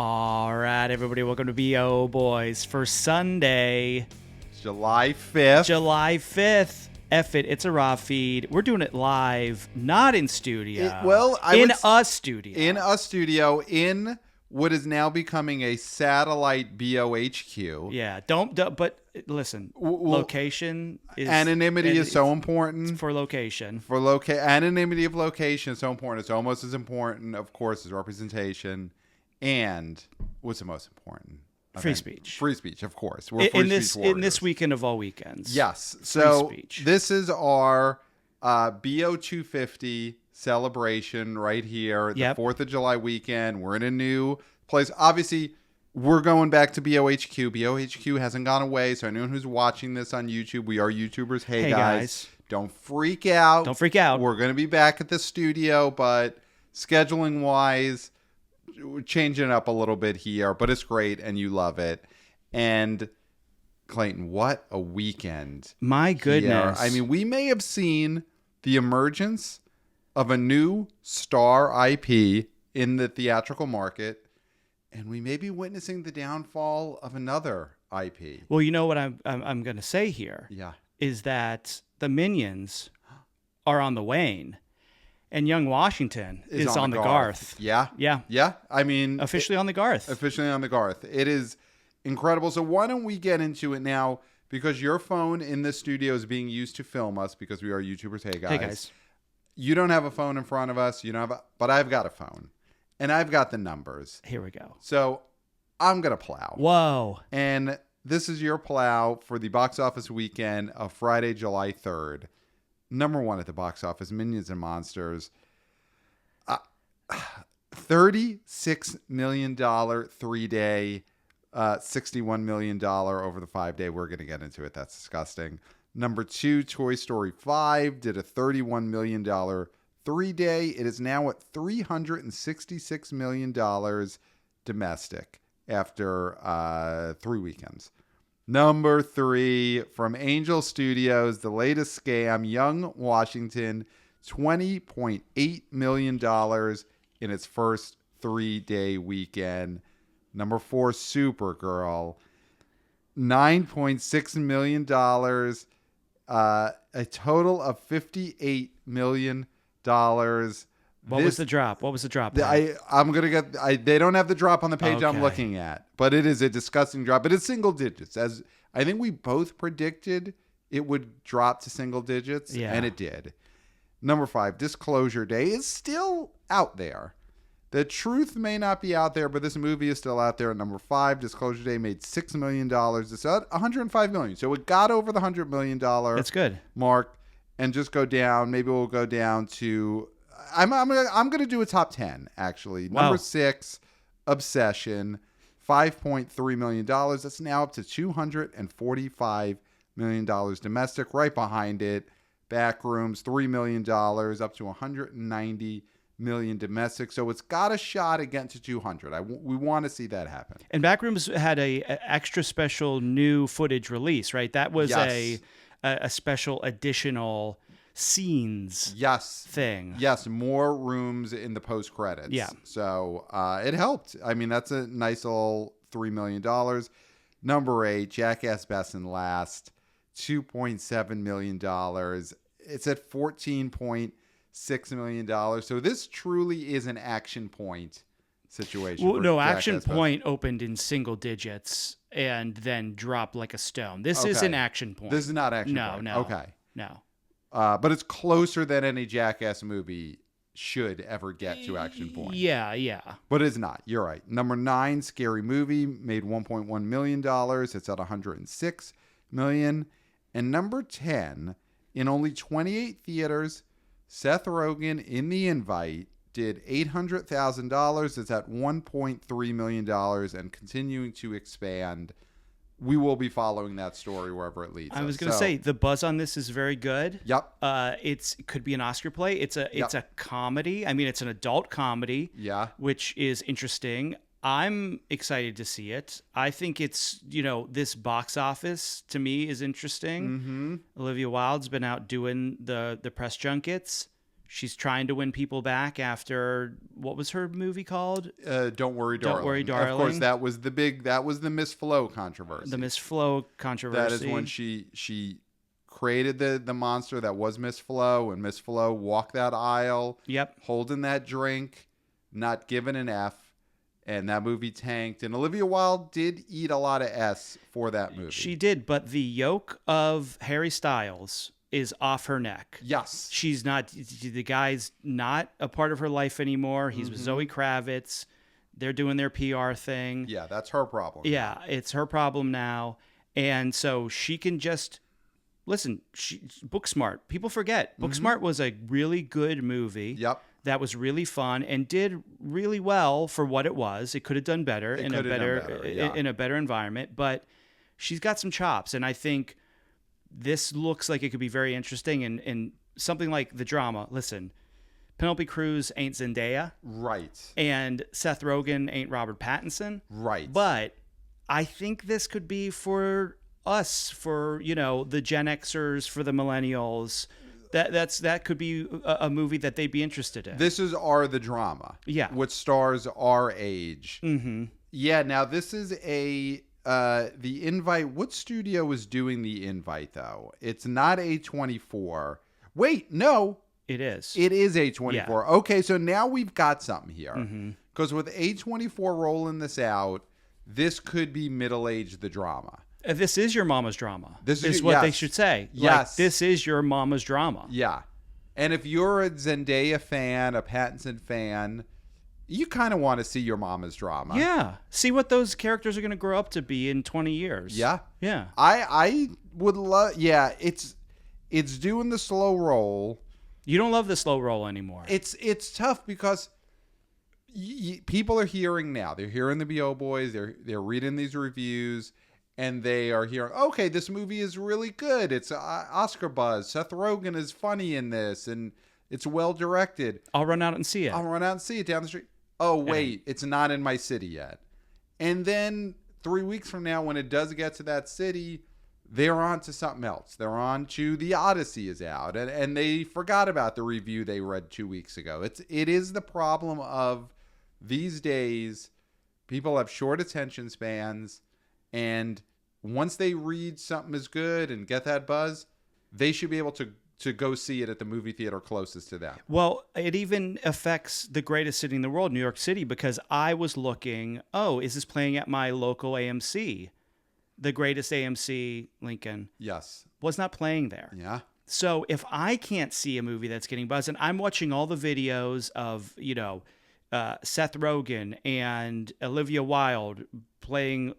All right, everybody, welcome to BO Boys for Sunday, July 5th. July 5th. F it, it's a raw feed. We're doing it live, not in studio. In a studio, in what is now becoming a satellite BOHQ. Yeah, but listen, location is... Anonymity is so important. For location. Anonymity of location is so important. It's almost as important, of course, as representation. And what's the most important? Free speech. Free speech, of course. We're in this weekend of all weekends. Yes. So free speech. This is our BO 250 celebration right here. The 4th of July weekend. We're in a new place. Obviously, we're going back to BOHQ. BOHQ hasn't gone away. So anyone who's watching this on YouTube, we are YouTubers. Hey guys. Don't freak out. We're going to be back at the studio, but scheduling wise, we're changing it up a little bit here, but it's great and you love it. And Clayton, what a weekend. My goodness. Here. I mean, we may have seen the emergence of a new star IP in the theatrical market, and we may be witnessing the downfall of another IP. Well, you know what I'm going to say here? Yeah. Is that the Minions are on the wane. And Young Washington is on the Garth. Yeah. I mean, officially on the Garth. It is incredible. So why don't we get into it now? Because your phone in the studio is being used to film us because we are YouTubers. Hey guys. You don't have a phone in front of us. But I've got a phone, and I've got the numbers. Here we go. So I'm gonna plow. Whoa. And this is your plow for the box office weekend of Friday, July 3rd. Number one at the box office, Minions and Monsters. $36 million 3-day, $61 million over the 5-day. We're going to get into it. That's disgusting. Number two, Toy Story 5 did a $31 million 3-day. It is now at $366 million domestic after 3 weekends. Number three, from Angel Studios, the latest scam, Young Washington, $20.8 million in its first 3-day weekend. Number four, Supergirl, $9.6 million, a total of $58 million. What was the drop? I'm going to get... they don't have the drop on the page I'm looking at, but it is a disgusting drop. But it's single digits. As I think we both predicted it would drop to single digits, and it did. Number five, Disclosure Day is still out there. The truth may not be out there, but this movie is still out there. Number five, Disclosure Day made $6 million. It's at $105 million. So it got over the $100 million That's good. mark and just go down. Maybe we'll go down to... I'm gonna do a top 10 actually. Wow. Number 6, Obsession, $5.3 million. That's now up to $245 million domestic. Right behind it, Backrooms, $3 million, up to $190 million domestic. So it's got a shot again to 200. We want to see that happen. And Backrooms had a extra special new footage release, right? That was a special additional scenes thing. Yes, more rooms in the post credits. Yeah. So it helped. I mean, that's a nice little $3 million. Number 8, Jackass Best and Last, $2.7 million. It's at $14.6 million. So this truly is an Action Point situation. Well, no, Action Point opened in single digits and then dropped like a stone. This is an Action Point. This is not Action Point. No. Okay. No. But it's closer than any Jackass movie should ever get to Action Point. Yeah. But it's not. You're right. Number 9, Scary Movie, made $1.1 million. It's at $106 million. And number 10, in only 28 theaters, Seth Rogen in The Invite did $800,000. It's at $1.3 million and continuing to expand. We will be following that story wherever it leads. I was going to say the buzz on this is very good. Yep. It could be an Oscar play. It's a comedy. I mean, it's an adult comedy. Yeah. Which is interesting. I'm excited to see it. I think it's, this box office to me is interesting. Mm-hmm. Olivia Wilde's been out doing the press junkets, She's trying to win people back after, what was her movie called? Don't Worry, Darling. Don't Worry, Darling. Of course, that was the Miss Flo controversy. The Miss Flo controversy. That is when she created the monster that was Miss Flo, and Miss Flo walked that aisle. Yep. Holding that drink, not giving an F. And that movie tanked. And Olivia Wilde did eat a lot of S for that movie. She did, but the yoke of Harry Styles is off her neck. Yes. She's not, the guy's not a part of her life anymore. He's with Zoe Kravitz. They're doing their PR thing. Yeah, that's her problem. Yeah, it's her problem now. And so she can just, listen, Booksmart. People forget. Booksmart was a really good movie. Yep. That was really fun and did really well for what it was. It could have done better in a better environment, but she's got some chops, and I think this looks like it could be very interesting. And something like the drama. Listen, Penelope Cruz ain't Zendaya, right? And Seth Rogen ain't Robert Pattinson, right? But I think this could be for us, for the Gen Xers, for the millennials. That could be a movie that they'd be interested in. This is the drama. Yeah. Which stars our age. Mm-hmm. Yeah, now this is the invite. What studio is doing the invite, though? It's not A24. Wait, no. It is. It is A24. Yeah. Okay, so now we've got something here. Because with A24 rolling this out, this could be middle-aged the drama. This is your mama's drama. This is what they should say. Yes. Like, this is your mama's drama. Yeah. And if you're a Zendaya fan, a Pattinson fan, you kind of want to see your mama's drama. Yeah. See what those characters are going to grow up to be in 20 years. Yeah. Yeah. I would love, it's doing the slow roll. You don't love the slow roll anymore. It's tough because people are hearing now. They're hearing the B.O. Boys. They're reading these reviews. And they are hearing, okay, this movie is really good. It's Oscar buzz. Seth Rogen is funny in this, and it's well directed. I'll run out and see it. I'll run out and see it down the street. Oh, wait, it's not in my city yet. And then 3 weeks from now, when it does get to that city, they're on to something else. They're on to The Odyssey is out, and they forgot about the review they read 2 weeks ago. It is the problem of these days. People have short attention spans, and once they read something is good and get that buzz, they should be able to go see it at the movie theater closest to them. Well, it even affects the greatest city in the world, New York City, because I was looking, is this playing at my local AMC? The greatest AMC, Lincoln. Yes. Was not playing there. Yeah. So if I can't see a movie that's getting buzz, and I'm watching all the videos of, Seth Rogen and Olivia Wilde playing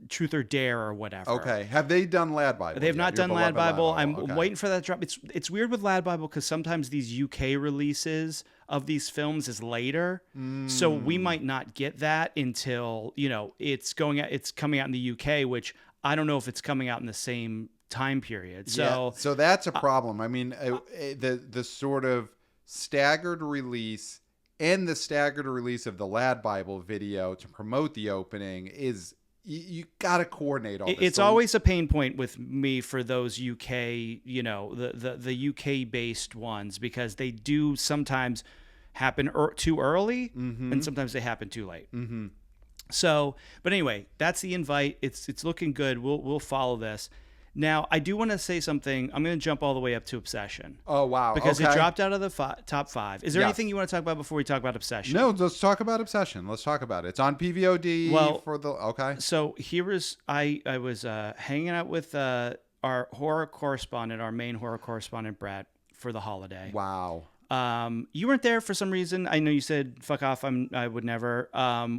Truth or Dare or whatever. Okay. Have they done Lad Bible? They have not done Lad Bible. I'm okay. waiting for that drop. It's weird with Lad Bible because sometimes these UK releases of these films is later. So we might not get that until, it's coming out in the UK, which I don't know if it's coming out in the same time period. So that's a problem. I mean, the sort of staggered release and the staggered release of the Lad Bible video to promote the opening is you got to coordinate all this. It's always a pain point with me for those UK, the UK based ones, because they do sometimes happen too early and sometimes they happen too late. So, but anyway, that's the invite. It's looking good. We'll follow this. Now, I do want to say something. I'm going to jump all the way up to Obsession. Oh, wow. Because it dropped out of the top 5. Is there anything you want to talk about before we talk about Obsession? No, let's talk about Obsession. Let's talk about it. It's on PVOD for the... Okay. So here is... I was hanging out with our horror correspondent, our main horror correspondent, Brad, for the holiday. Wow. You weren't there for some reason. I know you said, fuck off, I would never,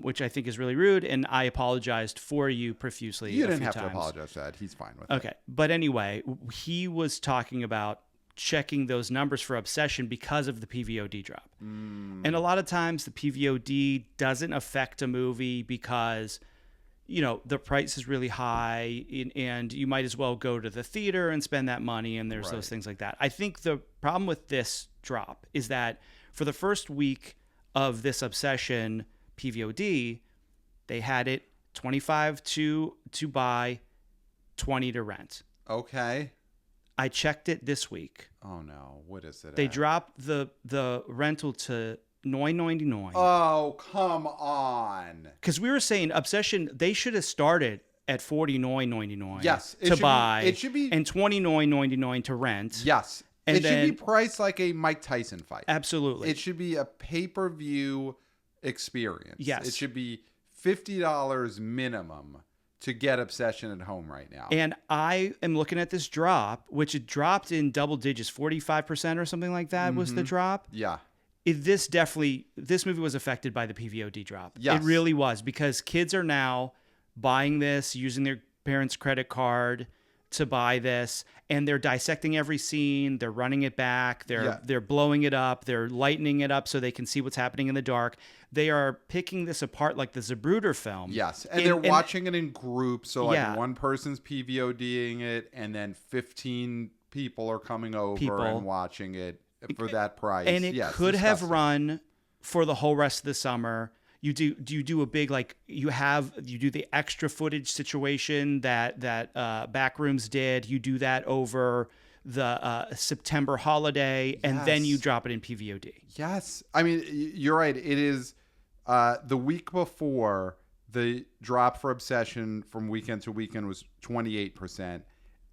which I think is really rude, and I apologized for you profusely. You didn't have to apologize for that. He's fine with it. Okay. But anyway, he was talking about checking those numbers for Obsession because of the PVOD drop. And a lot of times the PVOD doesn't affect a movie because... the price is really high and you might as well go to the theater and spend that money. And there's those things like that. I think the problem with this drop is that for the first week of this Obsession PVOD, they had it 25 to buy, 20 to rent. Okay. I checked it this week. Oh no, what is it? They dropped the rental to $9.99. Oh, come on. Because we were saying Obsession, they should have started at $49.99. Yes, to buy. It should be and $29.99 to rent. Yes, and it then, should be priced like a Mike Tyson fight. Absolutely, it should be a pay-per-view experience. Yes, it should be $50 minimum to get Obsession at home right now. And I am looking at this drop, which it dropped in double digits, 45% or something like that was the drop. Yeah. This movie was affected by the PVOD drop. Yes. It really was, because kids are now buying this, using their parents' credit card to buy this, and they're dissecting every scene, they're running it back, they're blowing it up, they're lightening it up so they can see what's happening in the dark. They are picking this apart like the Zapruder film. Yes, and they're watching it in groups, so like one person's PVODing it, and then 15 people are coming over and watching it for that price. And it could have run for the whole rest of the summer. You do a big, like, you do the extra footage situation that Backrooms did. You do that over the September holiday, and then you drop it in PVOD. Yes. I mean, you're right. It is the week before, the drop for Obsession from weekend to weekend was 28%.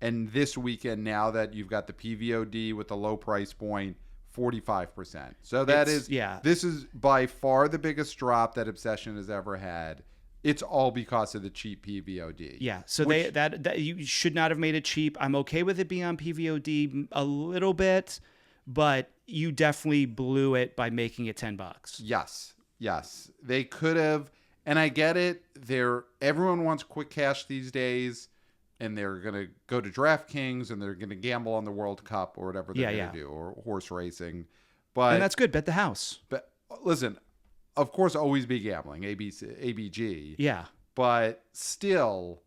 And this weekend, now that you've got the PVOD with the low price point, 45%. So this is by far the biggest drop that Obsession has ever had. It's all because of the cheap PVOD. Yeah. So that you should not have made it cheap. I'm okay with it being on PVOD a little bit, but you definitely blew it by making it $10. Yes. They could have, and I get it. Everyone wants quick cash these days. And they're going to go to DraftKings and they're going to gamble on the World Cup or whatever they're going to do, or horse racing. And that's good. Bet the house. But listen, of course, always be gambling, ABG. Yeah. But still,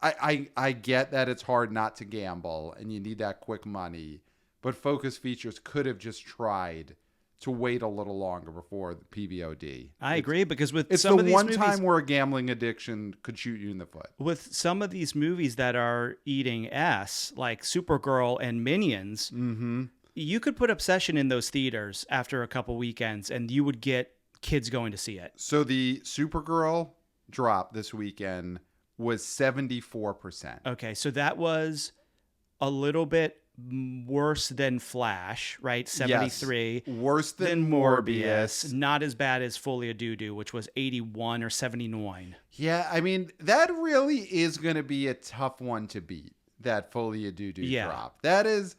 I get that it's hard not to gamble and you need that quick money. But Focus Features could have just tried to wait a little longer before the PVOD. I agree, because with it's some the of these one movies, time where a gambling addiction could shoot you in the foot. With some of these movies that are eating ass, like Supergirl and Minions, you could put Obsession in those theaters after a couple weekends, and you would get kids going to see it. So the Supergirl drop this weekend was 74%. Okay, so that was a little bit worse than Flash, right? 73. Yes. Worse than Morbius. Not as bad as Folia Doo-Doo, which was 81 or 79. Yeah, I mean, that really is going to be a tough one to beat, that Folia Doo-Doo drop. That is,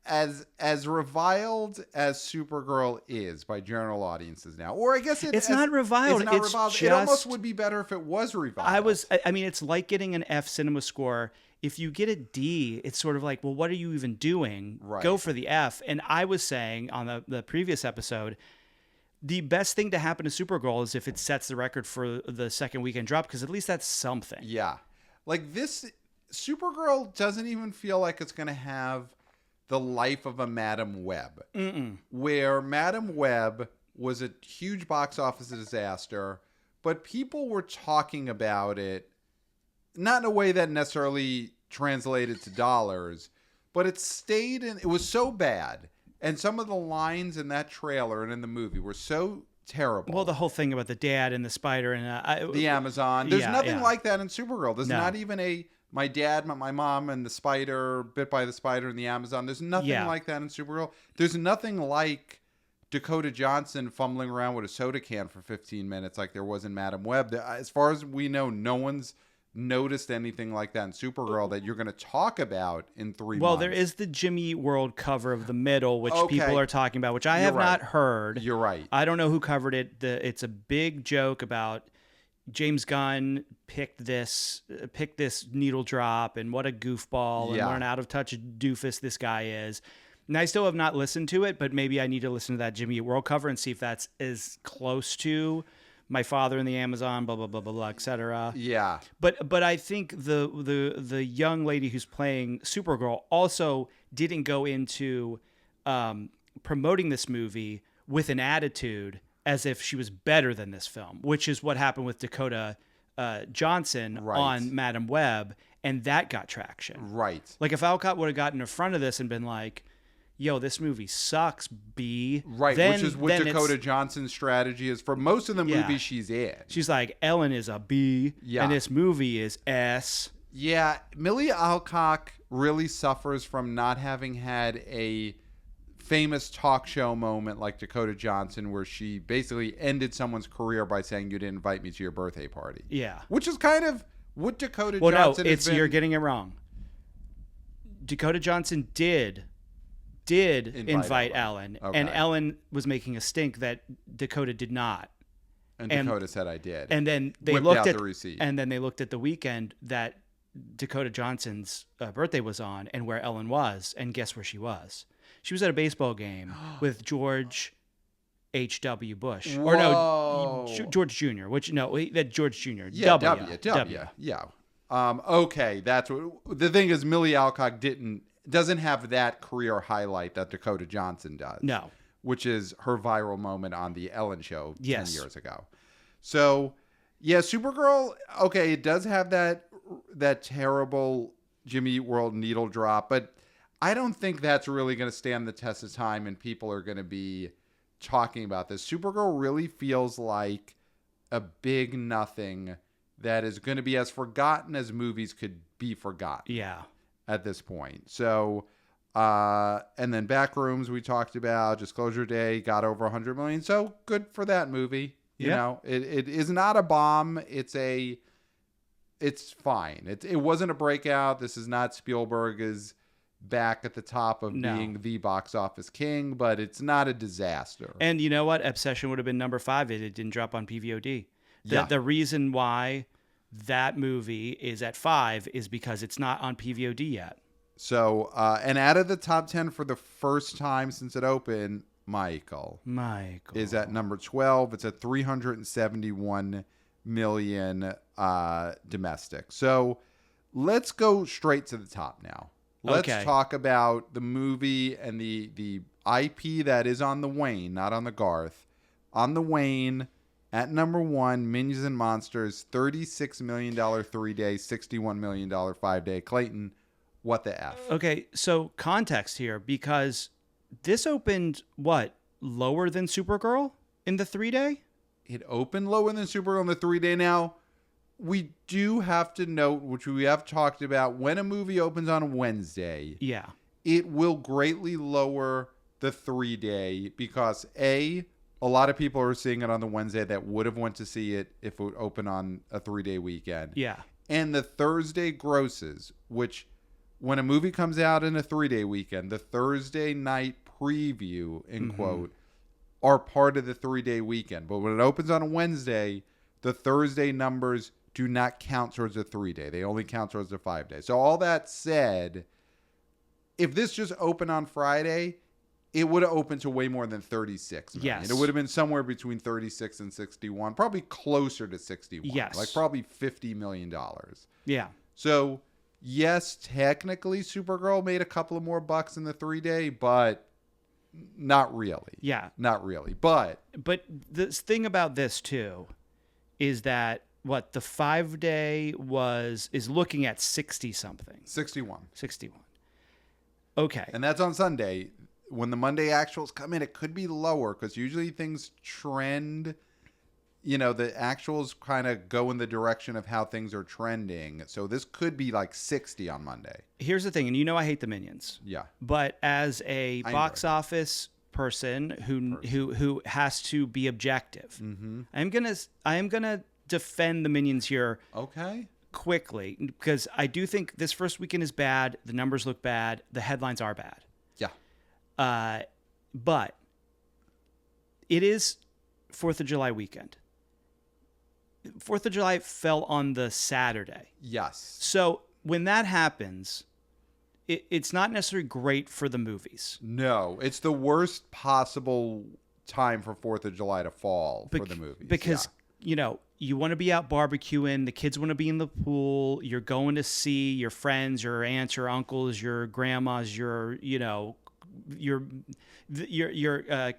as reviled as Supergirl is by general audiences now, or I guess it's not reviled. It's reviled. It almost would be better if it was reviled. I mean, it's like getting an F cinema score. If you get a D, it's sort of like, well, what are you even doing? Right. Go for the F. And I was saying on the previous episode, the best thing to happen to Supergirl is if it sets the record for the second weekend drop, because at least that's something. Yeah. Like this, Supergirl doesn't even feel like it's going to have the life of a Madam Web, where Madam Web was a huge box office disaster, but people were talking about it, not in a way that necessarily translated to dollars, but it was so bad. And some of the lines in that trailer and in the movie were so terrible. Well, the whole thing about the dad and the spider and the Amazon. There's nothing like that in Supergirl. There's not even my dad, my mom, and the spider, bit by the spider in the Amazon. There's nothing like that in Supergirl. There's nothing like Dakota Johnson fumbling around with a soda can for 15 minutes like there was in Madam Web. As far as we know, no one's noticed anything like that in Supergirl that you're going to talk about in 3 months. Well, there is the Jimmy Eat World cover of The Middle, which people are talking about, which I have not heard. You're right. I don't know who covered it. It's a big joke about James Gunn picked this needle drop and what a goofball and what an out of touch doofus this guy is. And I still have not listened to it, but maybe I need to listen to that Jimmy Eat World cover and see if that's as close to My Father in the Amazon, blah blah blah blah blah, etc. Yeah. But I think the young lady who's playing Supergirl also didn't go into promoting this movie with an attitude as if she was better than this film, which is what happened with Dakota Johnson on Madam Web. and that got traction. Right. Like if Alcott would have gotten in front of this and been like, yo, this movie sucks, B. Right, then, which is what Dakota Johnson's strategy is for most of the movies she's in. She's like, Ellen is a B, and this movie is S. Yeah, Millie Alcock really suffers from not having had a famous talk show moment like Dakota Johnson where she basically ended someone's career by saying you didn't invite me to your birthday party. Yeah. Which is kind of what Dakota Johnson has been... Well, you're getting it wrong. Dakota Johnson did invite Ellen, okay. and Ellen was making a stink that Dakota did not. And Dakota said I did. And then they looked at the receipt. And then they looked at the weekend that Dakota Johnson's birthday was on and where Ellen was, and guess where she was? She was at a baseball game with George H.W. Bush. Whoa. Or no, George Jr., that George Jr. Yeah, W. Yeah. Okay, that's what the thing is. Millie Alcock doesn't have that career highlight that Dakota Johnson does. No. Which is her viral moment on the Ellen Show 10 Yes. years ago. So, yeah, Supergirl, okay, it does have that terrible Jimmy Eat World needle drop, but I don't think that's really going to stand the test of time and people are going to be talking about this. Supergirl really feels like a big nothing that is going to be as forgotten as movies could be forgotten. Yeah. At this point. So, and then Backrooms we talked about, Disclosure Day got over 100 million. So good for that movie. You know, it is not a bomb. It's fine. It wasn't a breakout. This is not Spielberg is back at the top of being the box office king, but it's not a disaster. And you know what? Obsession would have been number 5 if it didn't drop on PVOD. The reason why that movie is at 5 is because it's not on PVOD yet. So, and out of the top 10 for the first time since it opened, Michael is at number 12. It's at 371 million domestic. So let's go straight to the top now. Let's talk about the movie and the IP that is on the wane, not on the Garth. On the wane, at number 1, Minions and Monsters, $36 million 3-day, $61 million 5-day. Clayton, what the F? Okay, so context here, because this opened, lower than Supergirl in the 3-day? It opened lower than Supergirl in the 3-day. Now, we do have to note, which we have talked about, when a movie opens on a Wednesday, it will greatly lower the 3-day because, A lot of people are seeing it on the Wednesday that would have went to see it if it would open on a 3-day weekend. Yeah. And the Thursday grosses, which when a movie comes out in a 3-day weekend, the Thursday night preview, in quote, are part of the 3-day weekend. But when it opens on a Wednesday, the Thursday numbers do not count towards the 3-day. They only count towards the 5-day. So all that said, if this just opened on Friday, it would have opened to way more than 36 million. Yes. It would have been somewhere between 36 and 61, probably closer to 61. Yes. Like probably $50 million. Yeah. So, yes, technically Supergirl made a couple of more bucks in the 3-day, but not really. Yeah. Not really. But the thing about this too is that the 5-day is looking at 60 something. 61. Okay. And that's on Sunday. When the Monday actuals come in, it could be lower because usually things trend. The actuals kind of go in the direction of how things are trending. So this could be like 60 on Monday. Here's the thing, and I hate the Minions. Yeah. But as a box office person who has to be objective, I am gonna defend the Minions here. Okay. Quickly, because I do think this first weekend is bad. The numbers look bad. The headlines are bad. Yeah. But it is 4th of July weekend. 4th of July fell on the Saturday. Yes. So when that happens, it's not necessarily great for the movies. No, it's the worst possible time for 4th of July to fall for the movies. Because, you want to be out barbecuing. The kids want to be in the pool. You're going to see your friends, your aunts, your uncles, your grandmas, your, your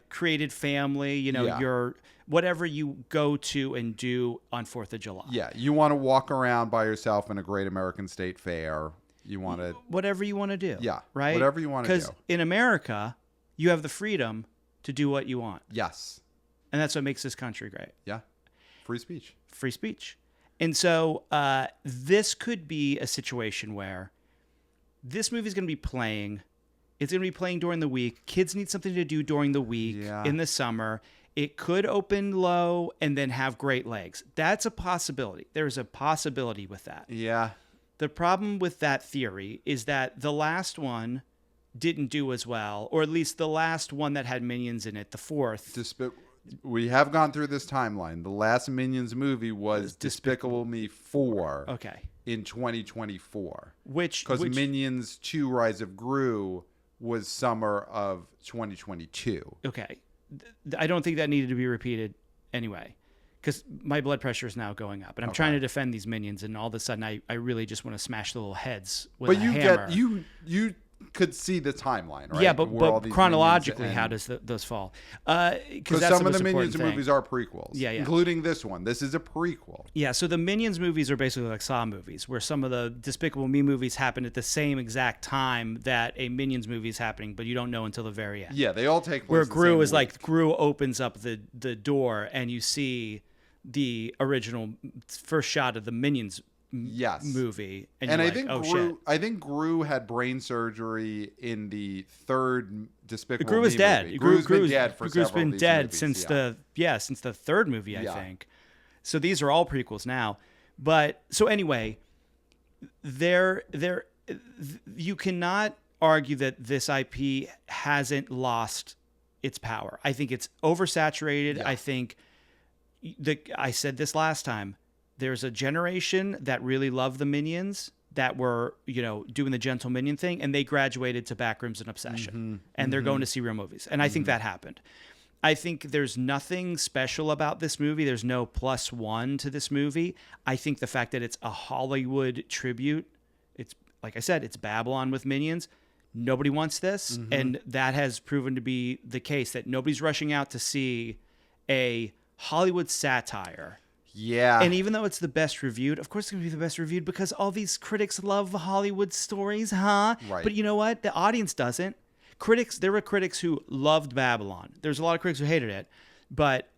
created family, your whatever you go to and do on 4th of July. Yeah, you want to walk around by yourself in a great American state fair. You want to whatever you want to do. Yeah, right. Whatever you want to do. Because in America, you have the freedom to do what you want. Yes, and that's what makes this country great. Yeah, free speech. Free speech. And so this could be a situation where this movie is going to be playing. It's going to be playing during the week. Kids need something to do during the week in the summer. It could open low and then have great legs. That's a possibility. There's a possibility with that. Yeah. The problem with that theory is that the last one didn't do as well, or at least the last one that had Minions in it, the fourth. We have gone through this timeline. The last Minions movie was Despicable Me 4. Okay. In 2024. Because Minions 2 Rise of Gru was summer of 2022. Okay. I don't think that needed to be repeated anyway, because my blood pressure is now going up, and I'm trying to defend these Minions, and all of a sudden I really just want to smash the little heads with a hammer. But you could see the timeline, right? Yeah, but chronologically, how does those fall? Because some of the Minions movies are prequels, including this one. This is a prequel. Yeah, so the Minions movies are basically like Saw movies, where some of the Despicable Me movies happen at the same exact time that a Minions movie is happening, but you don't know until the very end. Yeah, they all take place. Where Gru is like, Gru opens up the door, and you see the original first shot of the Minions movie, and I think I think Gru had brain surgery in the third Despicable Me Gru is dead. movie. Gru's been dead for several been of these dead movies, since the third movie, I think. So these are all prequels now. But so anyway, you cannot argue that this IP hasn't lost its power. I think it's oversaturated. I think I said this last time. There's a generation that really love the Minions that were, doing the gentle Minion thing, and they graduated to Backrooms and Obsession, and they're going to see real movies. And I think that happened. I think there's nothing special about this movie. There's no +1 to this movie. I think the fact that it's a Hollywood tribute, it's like I said, it's Babylon with Minions. Nobody wants this, and that has proven to be the case, that nobody's rushing out to see a Hollywood satire. Yeah. And even though it's the best reviewed, of course it's going to be the best reviewed because all these critics love Hollywood stories, huh? Right. But you know what? The audience doesn't. There were critics who loved Babylon. There's a lot of critics who hated it. But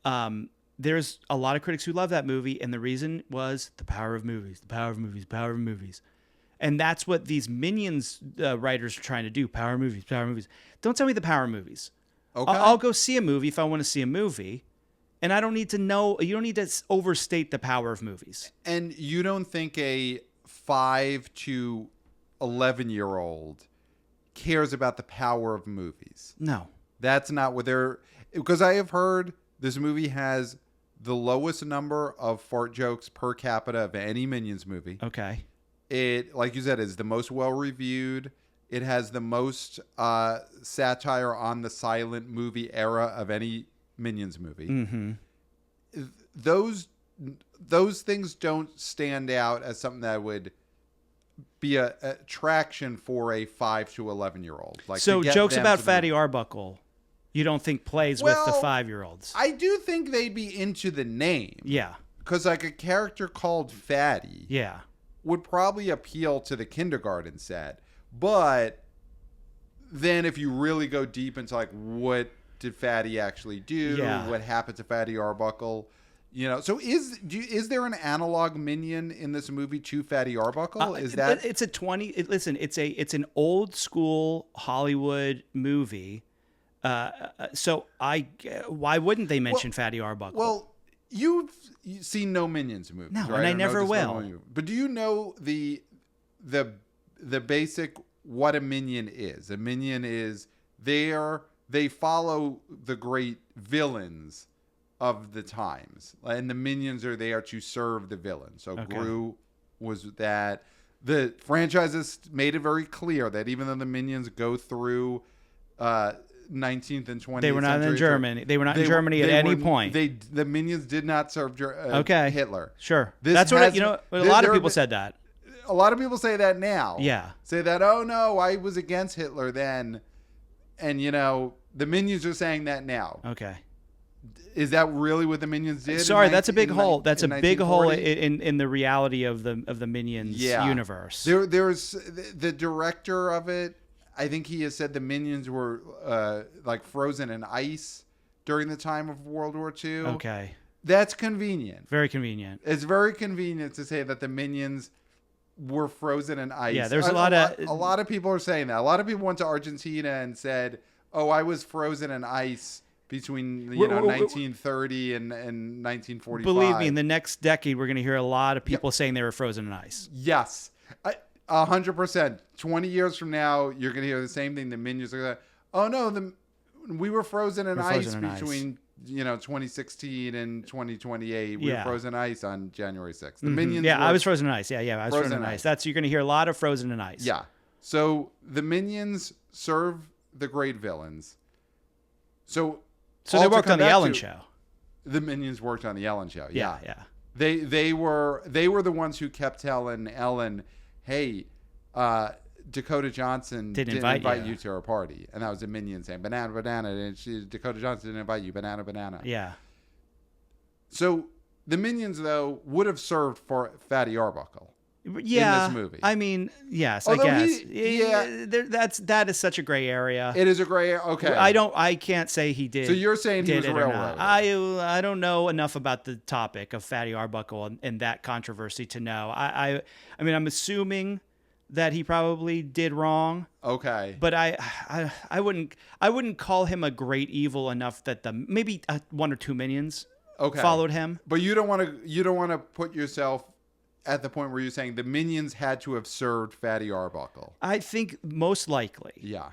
there's a lot of critics who love that movie, and the reason was the power of movies, the power of movies, the power of movies. And that's what these Minions writers are trying to do. Power of movies, power of movies. Don't tell me the power of movies. Okay. I'll go see a movie if I want to see a movie. And I don't need to know, you don't need to overstate the power of movies. And you don't think a 5 to 11-year-old cares about the power of movies? No. That's not what they're... Because I have heard this movie has the lowest number of fart jokes per capita of any Minions movie. Okay. It, like you said, is the most well-reviewed. It has the most satire on the silent movie era of any Minions movie. Mm-hmm. Those things don't stand out as something that would be a attraction for a 5 to 11-year-old. Like, so jokes about Fatty Arbuckle, you don't think plays with the 5-year-olds? I do think they'd be into the name. Yeah. Because like a character called Fatty would probably appeal to the kindergarten set. But then if you really go deep into like what did Fatty actually do? Yeah. What happened to Fatty Arbuckle? So is there an analog Minion in this movie to Fatty Arbuckle? Is that it's a 20? It's an old school Hollywood movie. So why wouldn't they mention Fatty Arbuckle? Well, you've seen no Minions movies, no, right? And I never will. But do you know the basic what a Minion is? A Minion is they follow the great villains of the times, and the Minions are there to serve the villains. So Gru was that. The franchise has made it very clear that even though the Minions go through 19th and 20th they were not century, in Germany. They were not in Germany at any point. The Minions did not serve Hitler. Sure. That's what a lot of people said that. A lot of people say that now. Yeah. Say that, oh no, I was against Hitler then. And the Minions are saying that now. Okay. Is that really what the Minions did? Sorry, that's a big hole. That's a big hole 1940? in the reality of the Minions universe. There's the director of it. I think he has said the Minions were like frozen in ice during the time of World War II. Okay. That's convenient. Very convenient. It's very convenient to say that the Minions were frozen in ice. Yeah, there's a lot of people are saying that. A lot of people went to Argentina and said, "Oh, I was frozen in ice between 1930 and 1945." Believe me, in the next decade, we're going to hear a lot of people saying they were frozen in ice. Yes, 100%. 20 years from now, you're going to hear the same thing. The Minions are going to, "Oh no, we were frozen in ice between 2016 and 2028. We were frozen in ice on January 6th." The Minions. Yeah, I was frozen in ice. Yeah, I was frozen in ice. You're going to hear a lot of frozen in ice. Yeah. So the Minions serve the great villains. So they worked on the Ellen Show. The Minions worked on the Ellen Show. Yeah. Yeah. They were the ones who kept telling Ellen, "Hey, Dakota Johnson didn't invite you to her party," and that was the Minion saying "banana, banana," and Dakota Johnson didn't invite you, banana, banana. Yeah. So the Minions though would have served for Fatty Arbuckle. Yeah, in this movie. I mean, yes, Although I guess. That is such a gray area. It is a gray area. Okay. I can't say he did. So you're saying he was a railroader. I don't know enough about the topic of Fatty Arbuckle and that controversy to know. I mean, I'm assuming that he probably did wrong. Okay. But I wouldn't call him a great evil enough that maybe one or two Minions followed him. But you don't want to put yourself at the point where you're saying the Minions had to have served Fatty Arbuckle. I think most likely. Yeah.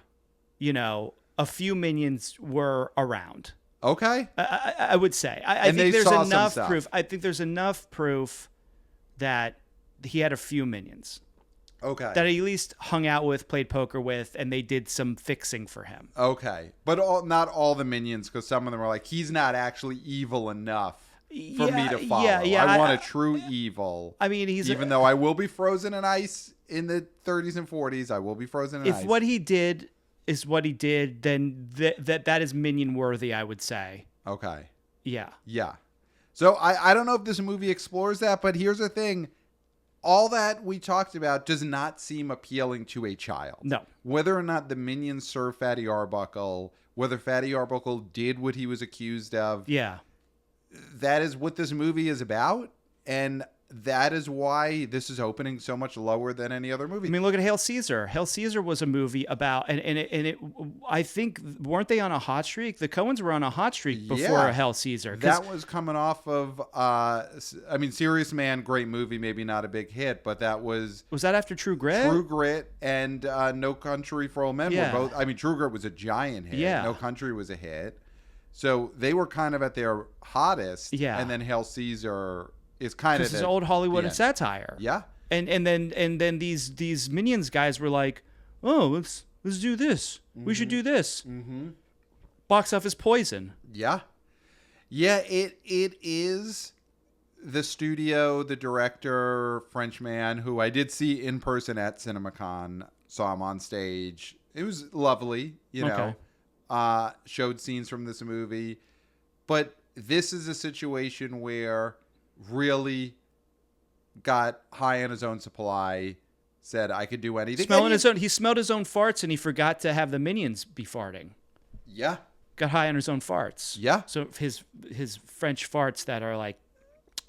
A few Minions were around. Okay. I would say. I think there's enough proof. I think there's enough proof that he had a few Minions. Okay. That he at least hung out with, played poker with, and they did some fixing for him. Okay. But not all the Minions, because some of them are like, he's not actually evil enough for me to follow. I want a true evil. I mean, even though I will be frozen in ice in the 30s and 40s, I will be frozen in ice. If what he did is what he did, then that is Minion worthy, I would say. Okay. Yeah. Yeah. So I don't know if this movie explores that, but here's the thing. All that we talked about does not seem appealing to a child. No. Whether or not the Minions serve Fatty Arbuckle, whether Fatty Arbuckle did what he was accused of. Yeah. That is what this movie is about, and that is why this is opening so much lower than any other movie. I mean, look at Hail Caesar. Hail Caesar was a movie about, and it I think, weren't they on a hot streak? The Coens were on a hot streak before Hail Caesar. That was coming off of, Serious Man, great movie, maybe not a big hit, but that was... Was that after True Grit? True Grit and No Country for Old Men were both... I mean, True Grit was a giant hit. Yeah. No Country was a hit. So they were kind of at their hottest. Yeah. And then Hail Caesar is kind of... This is old Hollywood and satire. Yeah. And then these Minions guys were like, "Oh, let's do this. Mm-hmm. We should do this." Mm-hmm. Box office poison. Yeah. Yeah, it is the studio, the director, Frenchman, who I did see in person at CinemaCon, saw him on stage. It was lovely, know. Showed scenes from this movie. But this is a situation where really got high on his own supply, said I could do anything. He smelled his own farts and he forgot to have the Minions be farting. Yeah. Got high on his own farts. Yeah. So his French farts that are like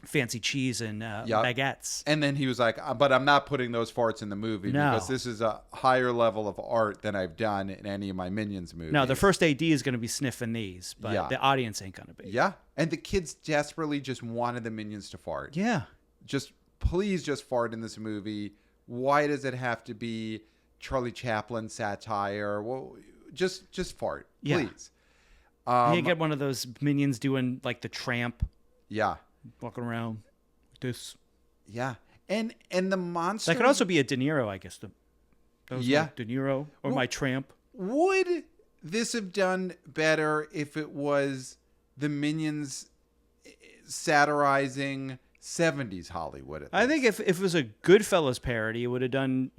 fancy cheese and baguettes. And then he was like, but I'm not putting those farts in the movie because this is a higher level of art than I've done in any of my Minions movies. No, the first AD is going to be sniffing these, but the audience ain't going to be. Yeah. And the kids desperately just wanted the Minions to fart. Yeah. Please just fart in this movie. Why does it have to be Charlie Chaplin satire? Well, just fart, please. You get one of those Minions doing like the tramp. Yeah. Walking around like this. Yeah. And the monster... That could also be a De Niro, I guess. Like De Niro or my tramp. Would this have done better if it was the Minions satirizing 70s Hollywood. I think if it was a Goodfellas parody, it would have done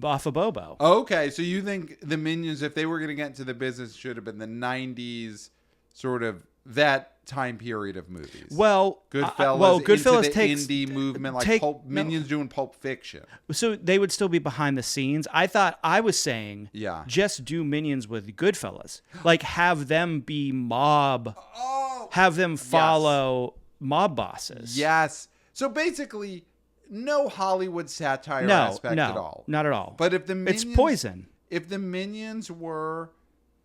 off of Bobo. Okay, so you think the Minions, if they were going to get into the business, should have been the 90s, sort of that time period of movies. Well, Goodfellas into the takes indie movement, like Minions doing Pulp Fiction. So they would still be behind the scenes. I was saying, just do Minions with Goodfellas, like have them be mob, have them follow mob bosses. Yes. So basically, no Hollywood satire aspect at all. Not at all. But if the Minions, it's poison. If the Minions were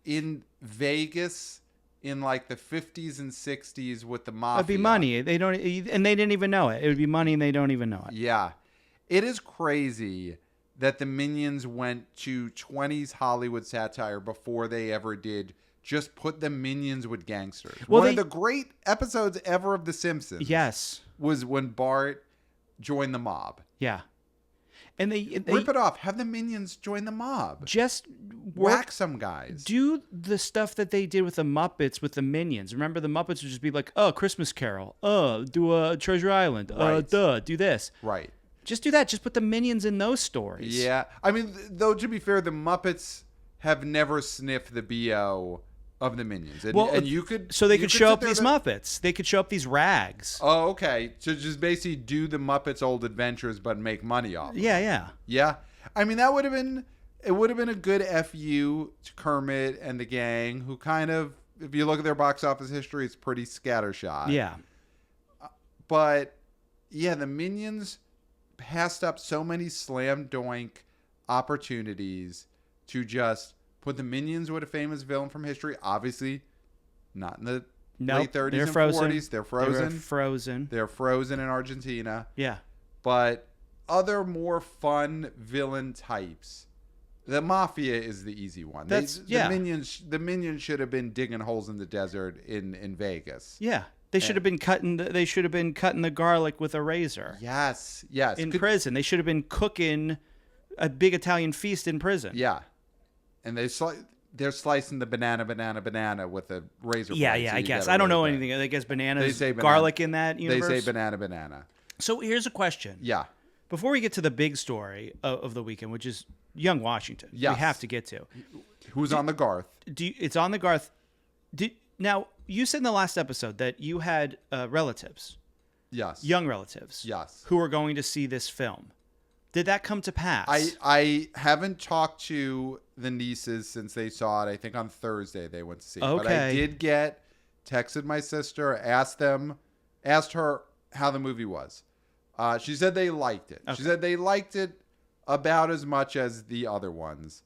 in Vegas in like the 50s and 60s with the mafia. It'd be money. They didn't even know it. It would be money and they don't even know it. Yeah. It is crazy that the Minions went to 20s Hollywood satire before they ever did just put the Minions with gangsters. Well, One of the great episodes ever of The Simpsons. Yes. Was when Bart joined the mob. Yeah. And they rip it off. Have the Minions join the mob. Just whack some guys. Do the stuff that they did with the Muppets with the Minions. Remember, the Muppets would just be like, "Oh, Christmas Carol. Do a Treasure Island. Right. Do this." Right. Just do that. Just put the Minions in those stories. Yeah. I mean, though, to be fair, the Muppets have never sniffed the BO of the Minions. And you could... So they could show up these Muppets. They could show up these rags. Oh, okay. So just basically do the Muppets' old adventures, but make money off them. Yeah. Yeah. I mean, that would have been... It would have been a good FU to Kermit and the gang, who kind of, if you look at their box office history, it's pretty scattershot. Yeah. But, yeah, the Minions passed up so many slam doink opportunities to just... Put the Minions with a famous villain from history. Obviously, not in the late 30s and 40s. They're frozen. They're frozen in Argentina. Yeah. But other more fun villain types. The Mafia is the easy one. The Minions should have been digging holes in the desert in Vegas. Yeah. They should have been cutting the garlic with a razor. Yes. In prison. They should have been cooking a big Italian feast in prison. Yeah. And they're slicing the banana with a razor blade. Yeah, I guess. I don't know anything. I guess bananas, garlic in that universe. They say banana. So here's a question. Yeah. Before we get to the big story of the weekend, which is Young Washington, we have to get to. Who's on the Garth? It's on the Garth. Now, you said in the last episode that you had relatives. Yes. Young relatives. Yes. Who are going to see this film. Did that come to pass? I haven't talked to the nieces since they saw it. I think on Thursday they went to see it. Okay. But I did texted my sister, asked her how the movie was. She said they liked it. Okay. She said they liked it about as much as the other ones.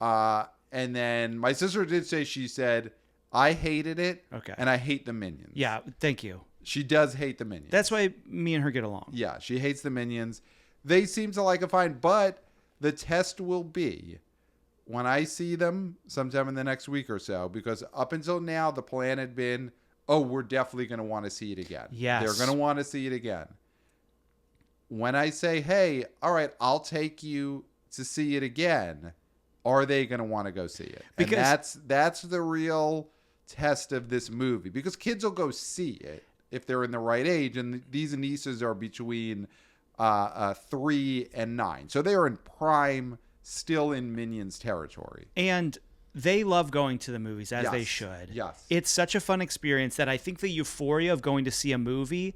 And then my sister did say, she said, I hated it. Okay. And I hate the Minions. Yeah, thank you. She does hate the Minions. That's why me and her get along. Yeah, she hates the Minions. They seem to like it fine, but the test will be when I see them sometime in the next week or so, because up until now, the plan had been, we're definitely going to want to see it again. Yes. They're going to want to see it again. When I say, hey, all right, I'll take you to see it again, are they going to want to go see it? Because that's the real test of this movie, because kids will go see it if they're in the right age, and these nieces are between 3 and 9. So they are in prime, still in Minions territory. And they love going to the movies, as they should. Yes. It's such a fun experience that I think the euphoria of going to see a movie,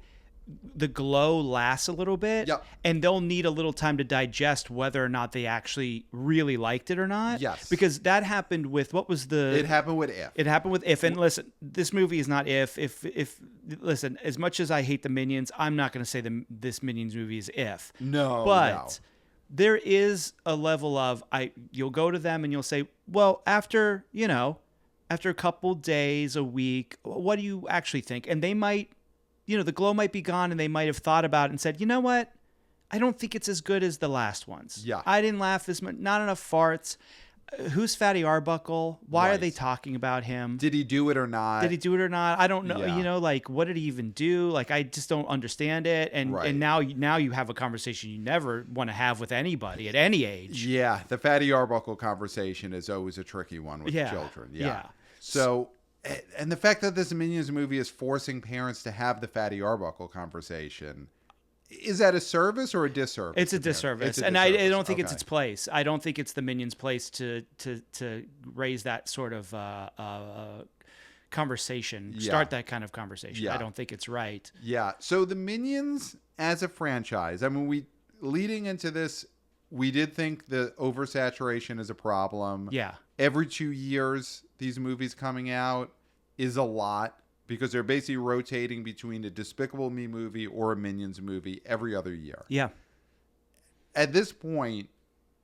the glow lasts a little bit. Yep. And they'll need a little time to digest whether or not they actually really liked it or not. Yes. Because that happened with, It happened with If. It happened with If. And listen, this movie is not If. Listen, as much as I hate the Minions, I'm not going to say this Minions movie is If. No. But there is a level of, you'll go to them and you'll say, well, after a couple days, a week, what do you actually think? And they might, the glow might be gone, and they might have thought about it and said, you know what? I don't think it's as good as the last ones. Yeah. I didn't laugh as much. Not enough farts. Who's Fatty Arbuckle? Why are they talking about him? Did he do it or not? I don't know. Yeah. What did he even do? I just don't understand it. And now you have a conversation you never want to have with anybody at any age. Yeah. The Fatty Arbuckle conversation is always a tricky one with children. Yeah. So, and the fact that this Minions movie is forcing parents to have the Fatty Arbuckle conversation Is that a service or a disservice? It's a disservice, and I don't think it's its place. I don't think it's the Minions' place to raise that sort of conversation, start that kind of conversation. I don't think it's right. Yeah. So the Minions as a franchise, I mean, leading into this, we did think the oversaturation is a problem. Yeah. Every 2 years, these movies coming out is a lot because they're basically rotating between a Despicable Me movie or a Minions movie every other year. Yeah. At this point,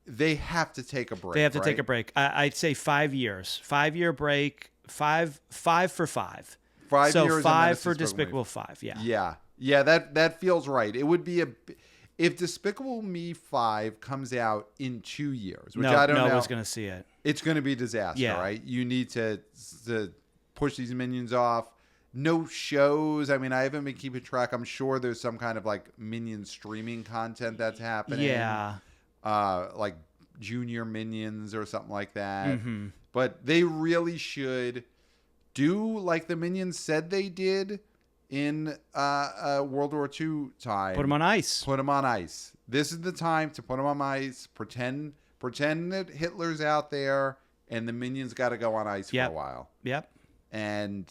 they have to take a break. They have to take a break. I'd say 5 years. 5-year break. Five for 5. 5 so years. 5 for Despicable 5. Yeah. Yeah. Yeah. That feels right. It would be if Despicable Me 5 comes out in 2 years, which I don't know. No one's going to see it. It's going to be a disaster, right? You need to push these Minions off. No shows. I mean, I haven't been keeping track. I'm sure there's some kind of like Minion streaming content that's happening. Yeah. Like Junior Minions or something like that. Mm-hmm. But they really should do like the Minions said they did in World War II time. Put them on ice. Put them on ice. This is the time to put them on ice. Pretend that Hitler's out there and the Minions got to go on ice for a while. Yep. And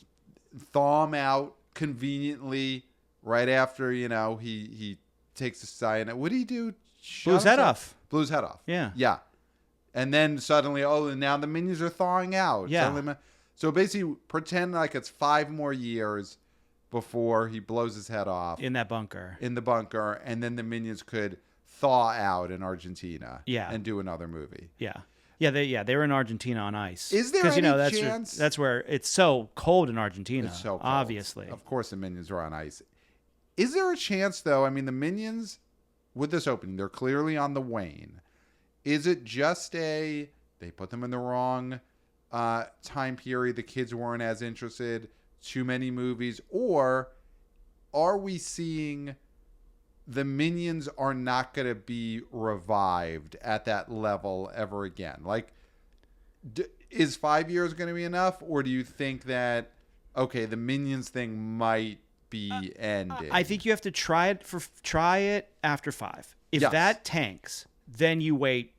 thaw him out conveniently right after, he takes a cyanide. What do he do? Blew his head off. Blew his head off. Yeah. Yeah. And then suddenly, and now the Minions are thawing out. Yeah. So basically pretend like it's 5 more years before he blows his head off. In that bunker. In the bunker. And then the Minions could thaw out in Argentina. Yeah. And do another movie. Yeah. Yeah, they were in Argentina on ice. Is there any chance? That's where it's so cold in Argentina. It's so cold. Obviously. Of course the Minions are on ice. Is there a chance, though? I mean, the Minions, with this opening, they're clearly on the wane. Is it just they put them in the wrong time period, the kids weren't as interested, too many movies, or are we seeing the Minions are not going to be revived at that level ever again? Like, is 5 years going to be enough, or do you think that, okay, the Minions thing might be ending? I think you have to try it after 5. If that tanks, then you wait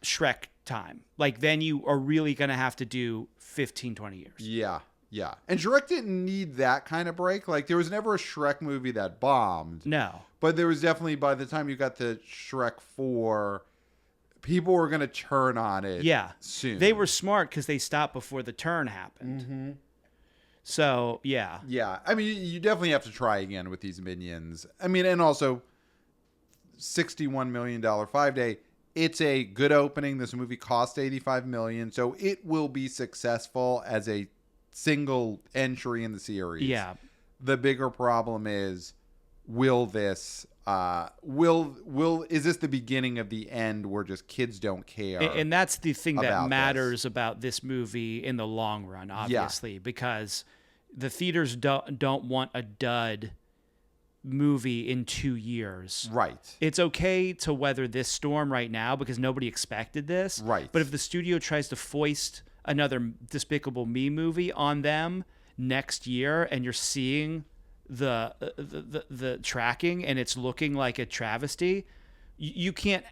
Shrek time. Like, then you are really going to have to do 15, 20 years. Yeah. Yeah. And Shrek didn't need that kind of break. Like, there was never a Shrek movie that bombed. No. But there was definitely, by the time you got to Shrek 4, people were going to turn on it soon. They were smart because they stopped before the turn happened. Mm-hmm. So, yeah. Yeah. I mean, you definitely have to try again with these Minions. I mean, and also, $61 million 5-day. It's a good opening. This movie cost $85 million. So it will be successful as a single entry in the series. Yeah. The bigger problem is, will this is this the beginning of the end where just kids don't care? And that's the thing that matters about this movie in the long run, obviously, because the theaters don't want a dud movie in 2 years. Right. It's okay to weather this storm right now because nobody expected this. Right. But if the studio tries to foist another Despicable Me movie on them next year, and you're seeing the tracking and it's looking like a travesty, you can't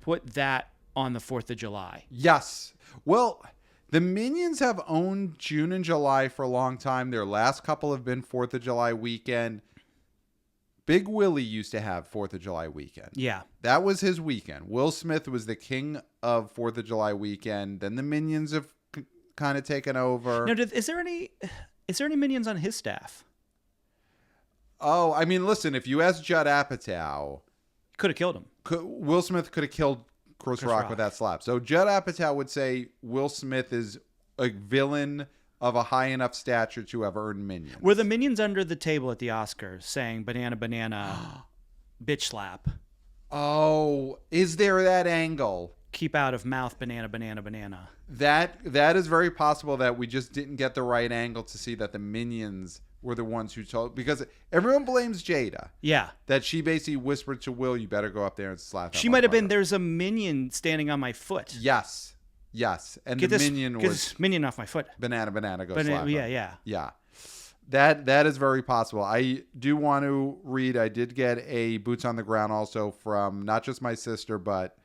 put that on the 4th of July. Yes. Well, the Minions have owned June and July for a long time. Their last couple have been 4th of July weekend. Big Willie used to have 4th of July weekend. Yeah. That was his weekend. Will Smith was the king of 4th of July weekend. Then the Minions have kind of taken over. No, is there any Minions on his staff? Oh, I mean, listen, if you ask Judd Apatow, could have killed him. Will Smith could have killed Chris Rock with that slap. So Judd Apatow would say Will Smith is a villain of a high enough stature to have earned Minions. Were the Minions under the table at the Oscars saying banana, banana, bitch slap? Oh, is there that angle? Keep out of mouth, banana, banana, banana. That is very possible that we just didn't get the right angle to see that the Minions were the ones who told, because everyone blames Jada. Yeah. That she basically whispered to Will, you better go up there and slap him. She might have been, there's a Minion standing on my foot. Yes. And the Minion was... Minion off my foot. Banana, go slap him. Yeah. Yeah. That is very possible. I do want to read. I did get a boots on the ground also from not just my sister, but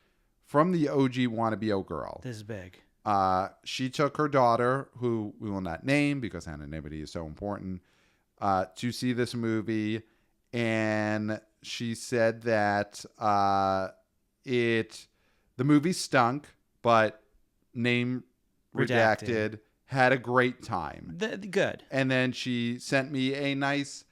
from the OG Wannabe O Girl. This is big. She took her daughter, who we will not name because anonymity is so important, to see this movie, and she said that the movie stunk, but name redacted. Had a great time. Good. And then she sent me a nice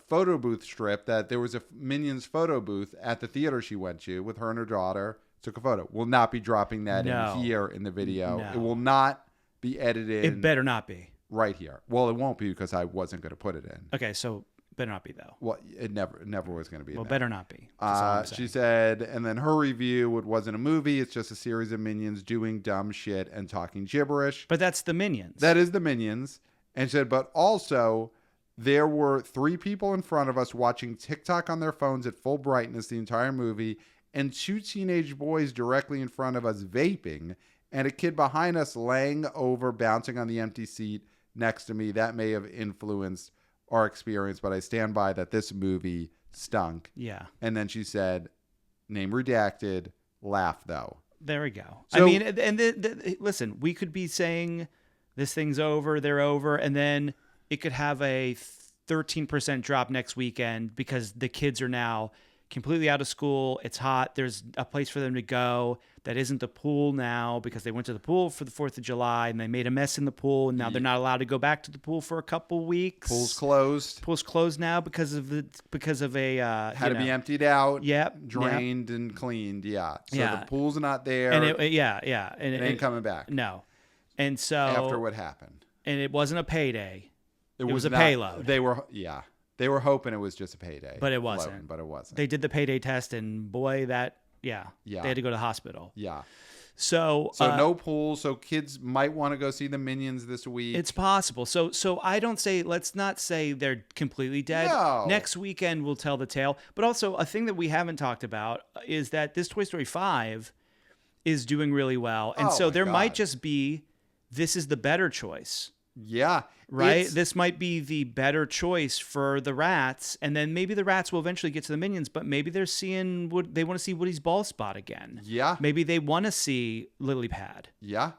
photo booth strip that there was a Minions photo booth at the theater she went to with her and her daughter. Took a photo. We'll not be dropping that in here in the video. No. It will not be edited. It better not be. Right here. Well, it won't be because I wasn't going to put it in. Okay, so better not be though. Well, it never was going to be. Well, in better not be. That's all I'm saying. She said, and then her review, it wasn't a movie. It's just a series of minions doing dumb shit and talking gibberish. But that's the Minions. That is the Minions. And she said, but also there were 3 people in front of us watching TikTok on their phones at full brightness the entire movie, and 2 teenage boys directly in front of us vaping, and a kid behind us laying over, bouncing on the empty seat next to me. That may have influenced our experience, but I stand by that this movie stunk. Yeah. And then she said, name redacted, laugh though. There we go. So, I mean, and listen, we could be saying this thing's over, they're over, and then it could have a 13% drop next weekend because the kids are now completely out of school. It's hot. There's a place for them to go that isn't the pool now because they went to the pool for the 4th of July and they made a mess in the pool, and now they're not allowed to go back to the pool for a couple weeks. Pool's closed. Pool's closed now because of a had to be emptied out. Yep. Drained and cleaned. Yeah. So Yeah. the pool's not there. And and it ain't coming back. No. And so After what happened. And it wasn't a payday. It was a not, payload. They were hoping it was just a payday. But it wasn't. But it wasn't. They did the payday test, and boy, they had to go to the hospital. Yeah. So no pool. So kids might want to go see the Minions this week. It's possible. So let's not say they're completely dead. No. Next weekend will tell the tale. But also a thing that we haven't talked about is that this Toy Story 5 is doing really well. And so there might just be, this is the better choice. Yeah. Right? This might be the better choice for the rats, and then maybe the rats will eventually get to the Minions, but maybe they're seeing they want to see Woody's bald spot again. Yeah. Maybe they want to see Lily Pad. Yeah.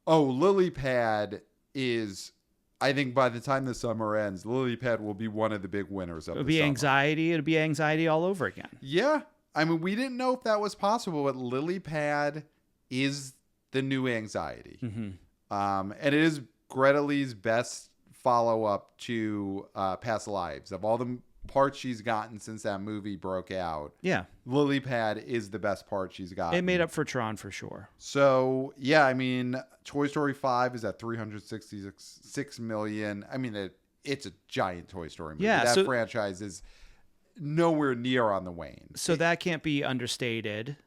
Oh, Lily Pad is, I think by the time the summer ends, Lily Pad will be one of the big winners of the summer. It'll be anxiety all over again. Yeah. I mean, we didn't know if that was possible, but Lily Pad is the new anxiety. Mm-hmm. And it is Greta Lee's best follow-up to Past Lives. Of all the parts she's gotten since that movie broke out, Lily Pad is the best part she's gotten. It made up for Tron for sure. So, yeah, I mean, Toy Story 5 is at $366 million. I mean, it's a giant Toy Story movie. Yeah, that franchise is nowhere near on the wane. So that can't be understated.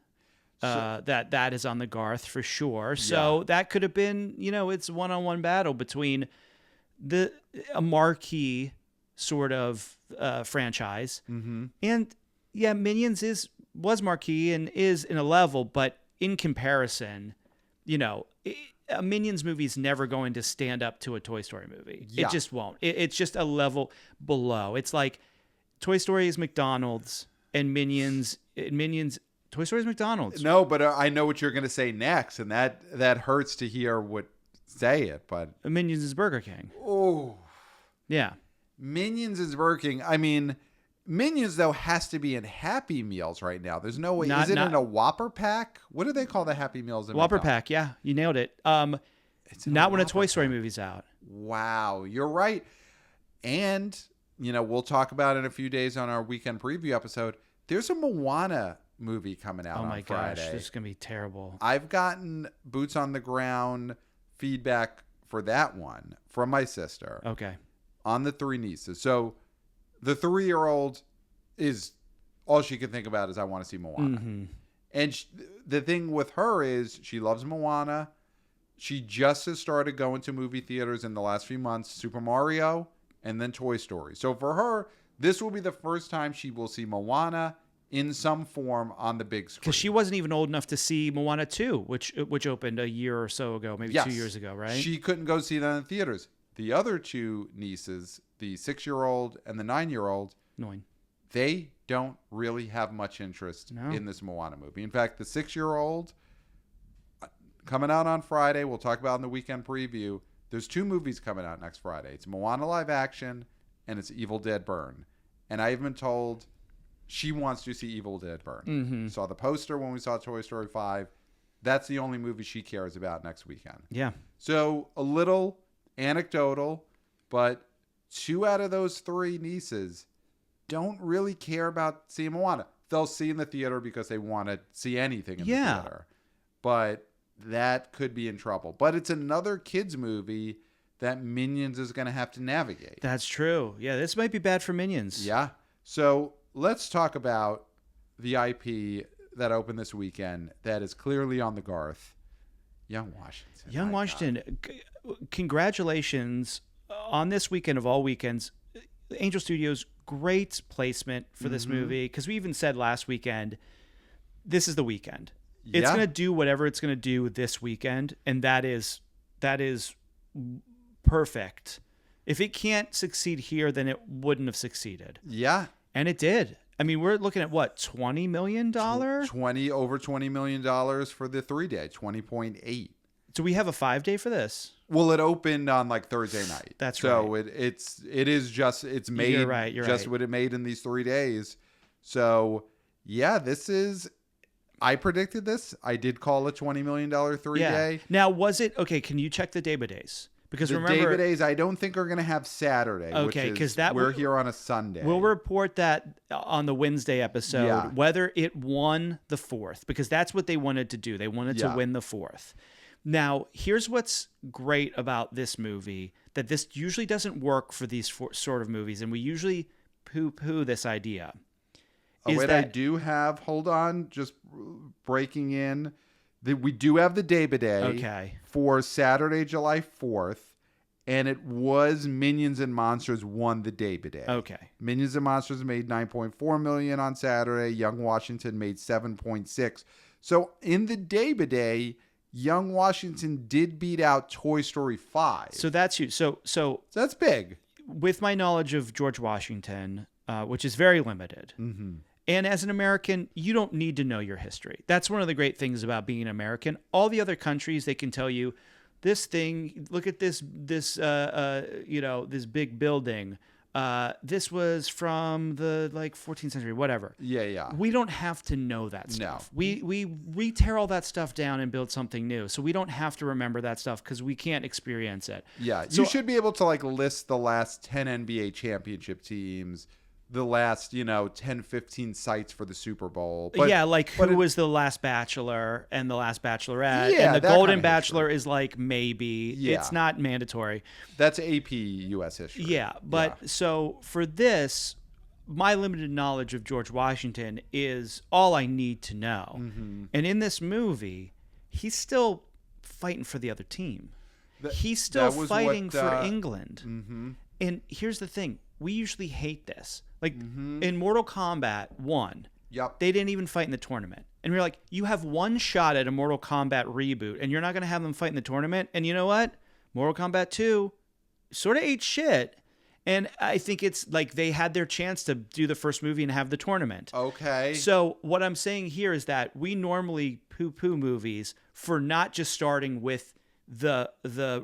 That is on the Garth for sure. So that could have been, it's a one-on-one battle between a marquee sort of franchise, and Minions was marquee and is in a level, but in comparison, a Minions movie is never going to stand up to a Toy Story movie. It just won't. It's just a level below. It's like Toy Story is McDonald's and Minions. Toy Story is McDonald's. No, but I know what you're going to say next, and that hurts to hear say it, but Minions is Burger King. Oh, yeah. Minions is Burger King. I mean, Minions though has to be in Happy Meals right now. There's no way. Is it in a Whopper pack? What do they call the Happy Meals? Whopper pack. Yeah, you nailed it. It's not when a Toy Story movie's out. Wow, you're right. And we'll talk about it in a few days on our weekend preview episode. There's a Moana movie coming out on Friday. Oh my gosh, this is gonna be terrible. I've gotten boots on the ground feedback for that one from my sister. Okay. On the 3 nieces. So the 3-year-old is all she can think about is I want to see Moana. Mm-hmm. And the thing with her is she loves Moana. She just has started going to movie theaters in the last few months, Super Mario and then Toy Story. So for her, this will be the first time she will see Moana in some form on the big screen. Because she wasn't even old enough to see Moana 2, which opened a year or so ago, maybe 2 years ago, right? She couldn't go see that in theaters. The other 2 nieces the 6-year-old and the 9-year-old, Annoying. they don't really have much interest in this Moana movie. In fact, the 6-year-old, coming out on Friday, we'll talk about in the weekend preview. There's 2 movies coming out next Friday. It's Moana live action and it's Evil Dead Burn. And I've been told she wants to see Evil Dead Burn. Mm-hmm. Saw the poster when we saw Toy Story 5. That's the only movie she cares about next weekend. Yeah. So a little anecdotal, but 2 out of those 3 nieces don't really care about seeing Moana. They'll see in the theater because they want to see anything in the theater. But that could be in trouble. But it's another kids movie that Minions is going to have to navigate. That's true. Yeah, this might be bad for Minions. Yeah. So let's talk about the IP that opened this weekend that is clearly on the Garth. Young Washington. Young Washington, congratulations on this weekend of all weekends. Angel Studios, great placement for this movie, because we even said last weekend, this is the weekend. It's going to do whatever it's going to do this weekend, and that is perfect. If it can't succeed here, then it wouldn't have succeeded. Yeah. And it did. I mean, we're looking at what, $20 million? Over $20 million for the 3-day, 20.8. Do we have a 5-day for this? Well, it opened on like Thursday night. That's so right. It's made You're right. just what it made in these 3 days. So yeah, I predicted this. I did call a $20 million 3-day. Yeah. Now, was it okay? Can you check the days? Because the remember, days I don't think are going to have Saturday. Okay, because we're here on a Sunday. We'll report that on the Wednesday episode whether it won the 4th, because that's what they wanted to do. They wanted to win the 4th. Now, here's what's great about this movie, that this usually doesn't work for these sort of movies, and we usually poo-poo this idea. I do have, hold on, just breaking in. We do have the day for Saturday, July 4th, and it was Minions and Monsters won the day. Okay. Minions and Monsters made $9.4 million on Saturday. Young Washington made $7.6. So in the day, Young Washington did beat out Toy Story 5. So that's you. So that's big. With my knowledge of George Washington, which is very limited. Mm-hmm. And as an American, you don't need to know your history. That's one of the great things about being an American. All the other countries, they can tell you this thing. Look at this big building. This was from the 14th century, whatever. Yeah. We don't have to know that stuff. No. We tear all that stuff down and build something new. So we don't have to remember that stuff because we can't experience it. Yeah, so, you should be able to list the last 10 NBA championship teams, the last 10, 15 sites for the Super Bowl. But, who was the last Bachelor and the last Bachelorette, and the Golden Bachelor is maybe. Yeah. It's not mandatory. That's AP U.S. history. Yeah, but so for this, my limited knowledge of George Washington is all I need to know. Mm-hmm. And in this movie, he's still fighting for the other team. He's still fighting for England. Mm-hmm. And here's the thing. We usually hate this. In Mortal Kombat 1, they didn't even fight in the tournament. And we're like, you have one shot at a Mortal Kombat reboot, and you're not going to have them fight in the tournament? And you know what? Mortal Kombat 2 sort of ate shit. And I think it's they had their chance to do the first movie and have the tournament. Okay. So what I'm saying here is that we normally poo-poo movies for not just starting with the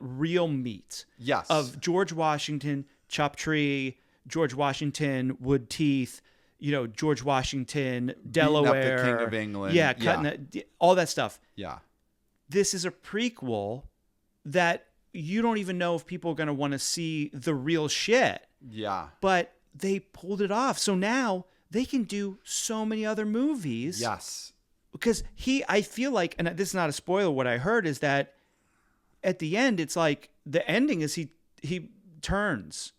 real meat of George Washington, Chop Tree, George Washington, Wood Teeth, George Washington, Delaware. Beating up the King of England. Cutting all that stuff. Yeah. This is a prequel that you don't even know if people are going to want to see the real shit. Yeah. But they pulled it off. So now they can do so many other movies. Yes. Because I feel like, and this is not a spoiler, what I heard is that at the end, it's the ending is he turns.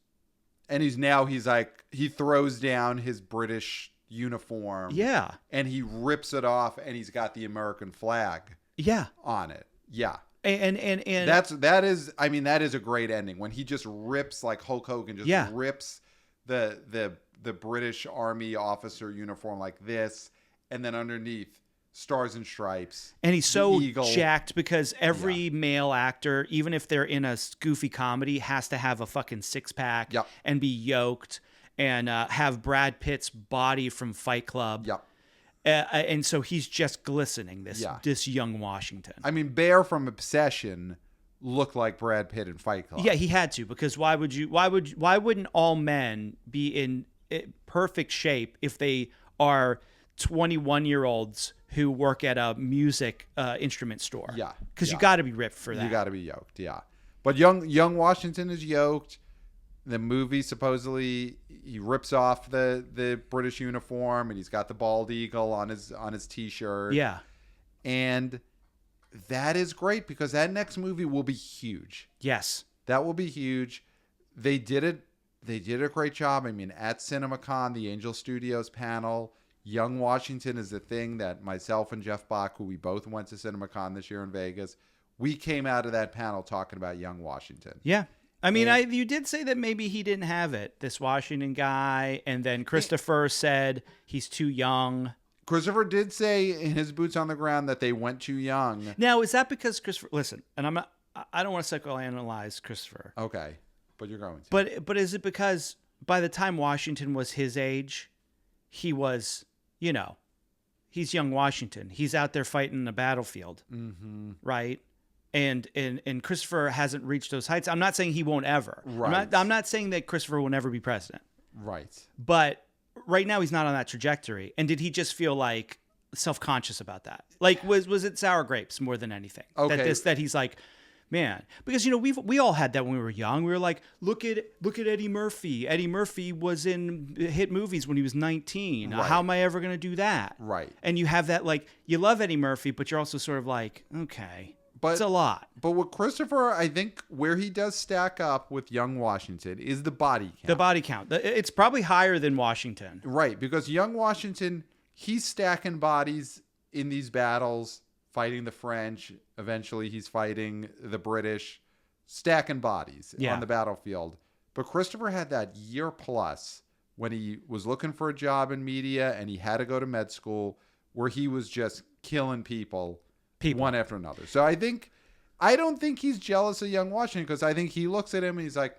And he throws down his British uniform. Yeah. And he rips it off, and he's got the American flag. Yeah. On it. Yeah. And that is a great ending when he just rips Hulk Hogan rips the British Army officer uniform like this, and then underneath Stars and Stripes. And he's so Eagle. jacked because every male actor, even if they're in a goofy comedy, has to have a fucking six-pack Yep. and be yoked and have Brad Pitt's body from Fight Club. Yep. And so he's just glistening, Yeah. this young Washington. I mean, Bear from Obsession looked like Brad Pitt in Fight Club. Yeah, he had to, because why wouldn't all men be in perfect shape if they are 21-year-olds who work at a music instrument store? Yeah. Because Yeah. you got to be ripped for that. You got to be yoked, yeah. But young Washington is yoked. The movie, supposedly, he rips off the British uniform, and he's got the bald eagle on his T-shirt. Yeah. And that is great because that next movie will be huge. Yes. That will be huge. They did it. They did a great job. I mean, at CinemaCon, the Angel Studios panel, Young Washington is the thing that myself and Jeff Bach, who we both went to CinemaCon this year in Vegas, we came out of that panel talking about Young Washington. Yeah. I mean, you did say that maybe he didn't have it, this Washington guy, and then Christopher said he's too young. Christopher did say in his Boots on the Ground that they went too young. Now, is that because Christopher? Listen, and I don't want to psychoanalyze Christopher. Okay, but you're going to. But is it because by the time Washington was his age, he was, he's young Washington. He's out there fighting in the battlefield, right? And Christopher hasn't reached those heights. I'm not saying he won't ever. Right. I'm not saying that Christopher will never be president. Right. But right now he's not on that trajectory. And did he just feel like self-conscious about that? Like was it sour grapes more than anything? Okay. That he's like, man, because we all had that when we were young. We were like, look at Eddie Murphy. Eddie Murphy was in hit movies when he was 19. Right. How am I ever going to do that? Right. And you have that, like, you love Eddie Murphy, but you're also sort of like, okay. It's a lot. But with Christopher, I think where he does stack up with young Washington is the body count. The body count. It's probably higher than Washington. Right, because young Washington, he's stacking bodies in these battles, fighting the French. Eventually, he's fighting the British, stacking bodies on the battlefield. But Christopher had that year plus when he was looking for a job in media and he had to go to med school where he was just killing people. One after another. So I don't think he's jealous of young Washington because I think he looks at him and he's like,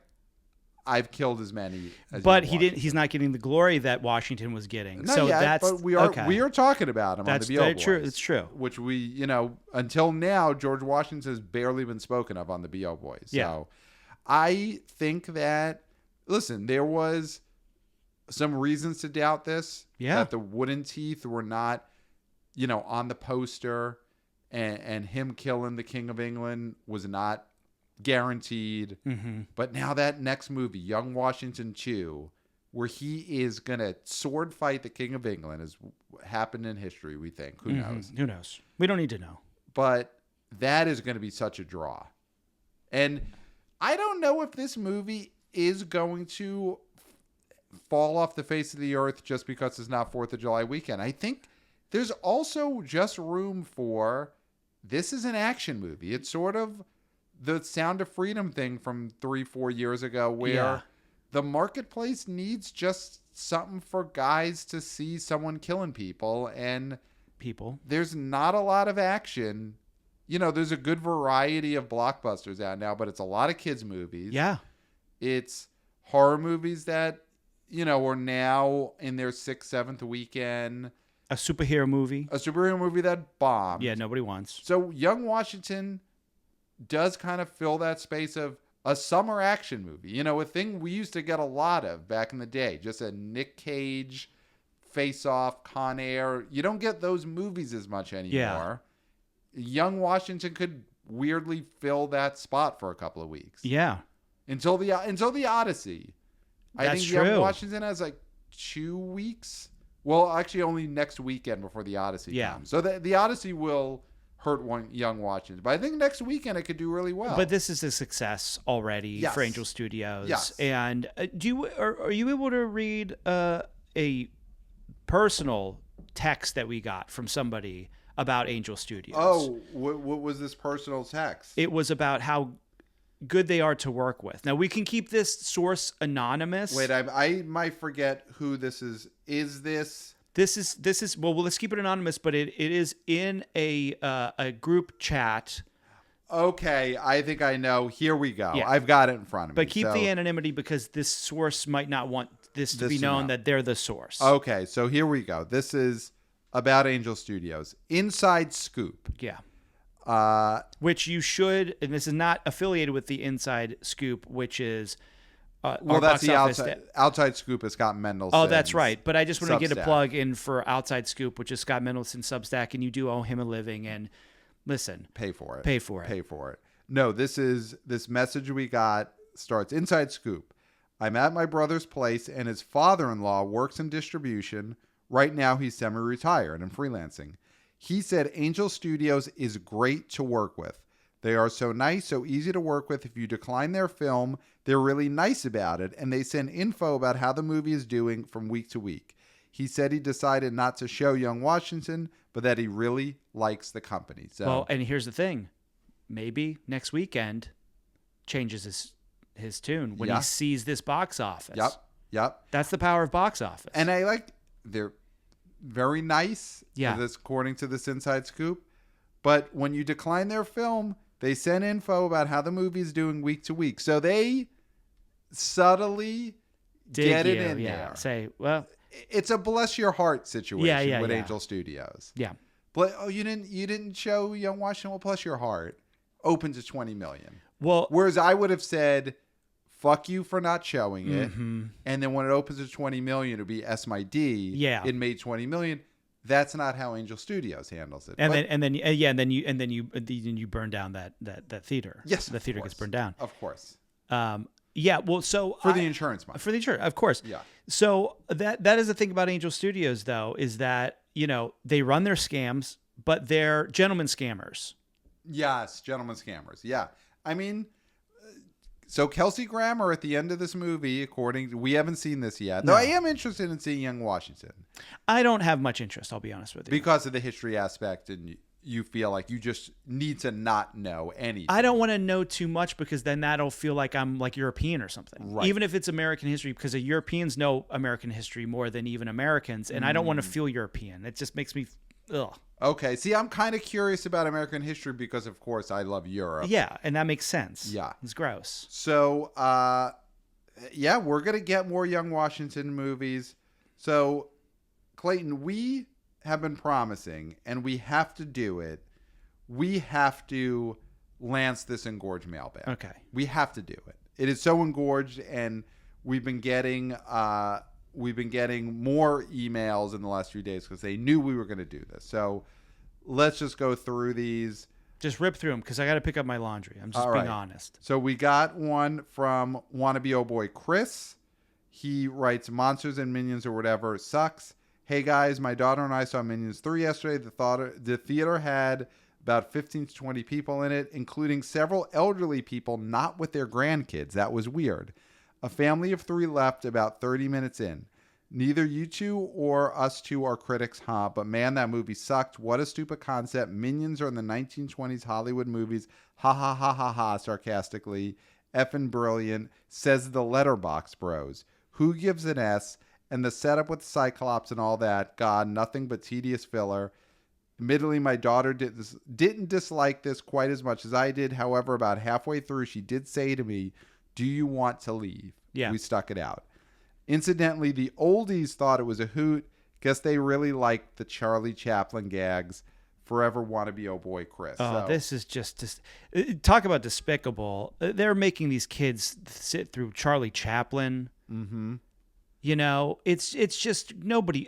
I've killed as many as but young Washington. He's not getting the glory that Washington was getting. Not so yet, that's but we are talking about him on the BO Boys. True. It's true. Which we, until now, George Washington has barely been spoken of on the BO Boys. Yeah. So I think that, listen, there was some reasons to doubt this. Yeah. That the wooden teeth were not, on the poster. And him killing the King of England was not guaranteed. Mm-hmm. But now that next movie, Young Washington 2, where he is going to sword fight the King of England, has happened in history, we think. Who knows? Who knows? We don't need to know. But that is going to be such a draw. And I don't know if this movie is going to fall off the face of the earth just because it's not 4th of July weekend. I think there's also just room for, this is an action movie. It's sort of the Sound of Freedom thing from 3-4 years ago where the marketplace needs just something for guys to see someone killing people. And there's not a lot of action. There's a good variety of blockbusters out now, but it's a lot of kids movies. Yeah. It's horror movies that, are now in their 6th, 7th weekend. A superhero movie. A superhero movie that bombed. Yeah, nobody wants. So Young Washington does kind of fill that space of a summer action movie. A thing we used to get a lot of back in the day. Just a Nick Cage, Face Off, Con Air. You don't get those movies as much anymore. Yeah. Young Washington could weirdly fill that spot for a couple of weeks. Yeah. Until the Odyssey. I think true. Young Washington has like 2 weeks. Well, actually, only next weekend before the Odyssey comes. So the Odyssey will hurt Young Washington. But I think next weekend it could do really well. But this is a success already for Angel Studios. Yes. And are you able to read a personal text that we got from somebody about Angel Studios? Oh, what was this personal text? It was about how good they are to work with. Now, we can keep this source anonymous. Wait, I might forget who this is. Is this This is well, let's keep it anonymous, but it is in a group chat. Okay, I think I know. Here we go. Yeah. I've got it in front of me. But keep the anonymity because this source might not want this to be known that they're the source. Okay, so here we go. This is about Angel Studios. Inside Scoop. Yeah. Which you should, and this is not affiliated with the Inside Scoop, which is well, that's the outside Scoop is Scott Mendelson. Oh, that's right. But I just want to get a plug in for Outside Scoop, which is Scott Mendelson Substack, and you do owe him a living. And listen, pay for it. Pay for it. Pay for it. No, this message we got starts Inside Scoop. I'm at my brother's place, and his father-in-law works in distribution. Right now, he's semi-retired and freelancing. He said Angel Studios is great to work with. They are so nice, so easy to work with. If you decline their film, they're really nice about it, and they send info about how the movie is doing from week to week. He said he decided not to show Young Washington, but that he really likes the company. So, well, and here's the thing. Maybe next weekend changes his tune when he sees this box office. Yep. That's the power of box office. And they're very nice. Yeah. According to this Inside Scoop. But when you decline their film, they send info about how the movie is doing week to week. So they subtly get it in there. Say, well, it's a bless your heart situation with Angel Studios. Yeah. But you didn't show Young Washington. Well, bless your heart. Open to 20 million. Well, whereas I would have said, fuck you for not showing it. Mm-hmm. And then when it opens to 20 million, it'll be S my D. Yeah. It made 20 million. That's not how Angel Studios handles it. And then you burn down that theater. Yes, the theater gets burned down. Of course. Yeah. Well, so for the insurance money. For the insurance, of course. Yeah. So that is the thing about Angel Studios, though, is that they run their scams, but they're gentlemen scammers. Yes, gentlemen scammers. Yeah. I mean, so Kelsey Grammer at the end of this movie, we haven't seen this yet. Though I am interested in seeing Young Washington. I don't have much interest, I'll be honest with you. Because of the history aspect, and you feel like you just need to not know anything. I don't want to know too much because then that'll feel like I'm like European or something. Right. Even if it's American history, because the Europeans know American history more than even Americans, and I don't want to feel European. It just makes me ugh. Okay. See, I'm kind of curious about American history because, of course, I love Europe. Yeah, and that makes sense. Yeah. It's gross. So, we're going to get more Young Washington movies. So, Clayton, we have been promising, and we have to do it. We have to lance this engorged mailbag. Okay. We have to do it. It is so engorged, and we've been getting more emails in the last few days because they knew we were going to do this. So let's just go through these. Just rip through them because I got to pick up my laundry. I'm just being honest. So we got one from Wannabe Oh Boy Chris. He writes, Monsters and Minions or whatever sucks. Hey guys, my daughter and I saw Minions 3 yesterday. The theater had about 15 to 20 people in it, including several elderly people not with their grandkids. That was weird. A family of 3 left about 30 minutes in. Neither you two or us two are critics, huh? But man, that movie sucked. What a stupid concept. Minions are in the 1920s Hollywood movies. Ha ha ha ha ha, sarcastically. Effing brilliant, says the Letterbox Bros. Who gives an S? And the setup with Cyclops and all that, God, nothing but tedious filler. Admittedly, my daughter didn't dislike this quite as much as I did. However, about halfway through, she did say to me, do you want to leave? Yeah. We stuck it out. Incidentally, the oldies thought it was a hoot. Guess they really liked the Charlie Chaplin gags. Forever Wannabe Oh Boy Chris. Oh, this is just talk about despicable. They're making these kids sit through Charlie Chaplin. Mm-hmm. It's just nobody.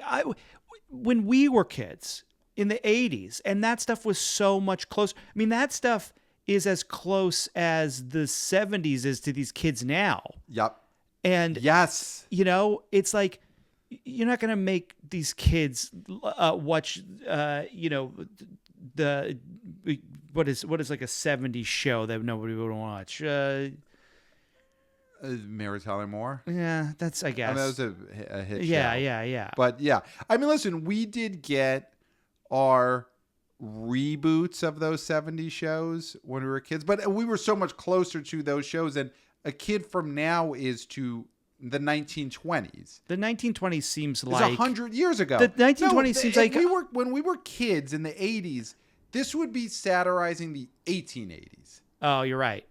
When we were kids in the 80s, and that stuff was so much closer. I mean, that stuff is as close as the 70s is to these kids now. Yep. And yes, it's like you're not going to make these kids watch, the what is like a 70s show that nobody would watch. Mary Tyler Moore. Yeah, that's, I guess. I mean, that was a hit show. Yeah. But yeah, I mean, listen, we did get our reboots of those 70s shows when we were kids, but we were so much closer to those shows, and a kid from now is to the 1920s. The 1920s seems It's like 100 years ago. The 1920s seems like when we were kids in the 80s, this would be satirizing the 1880s. Oh, you're right.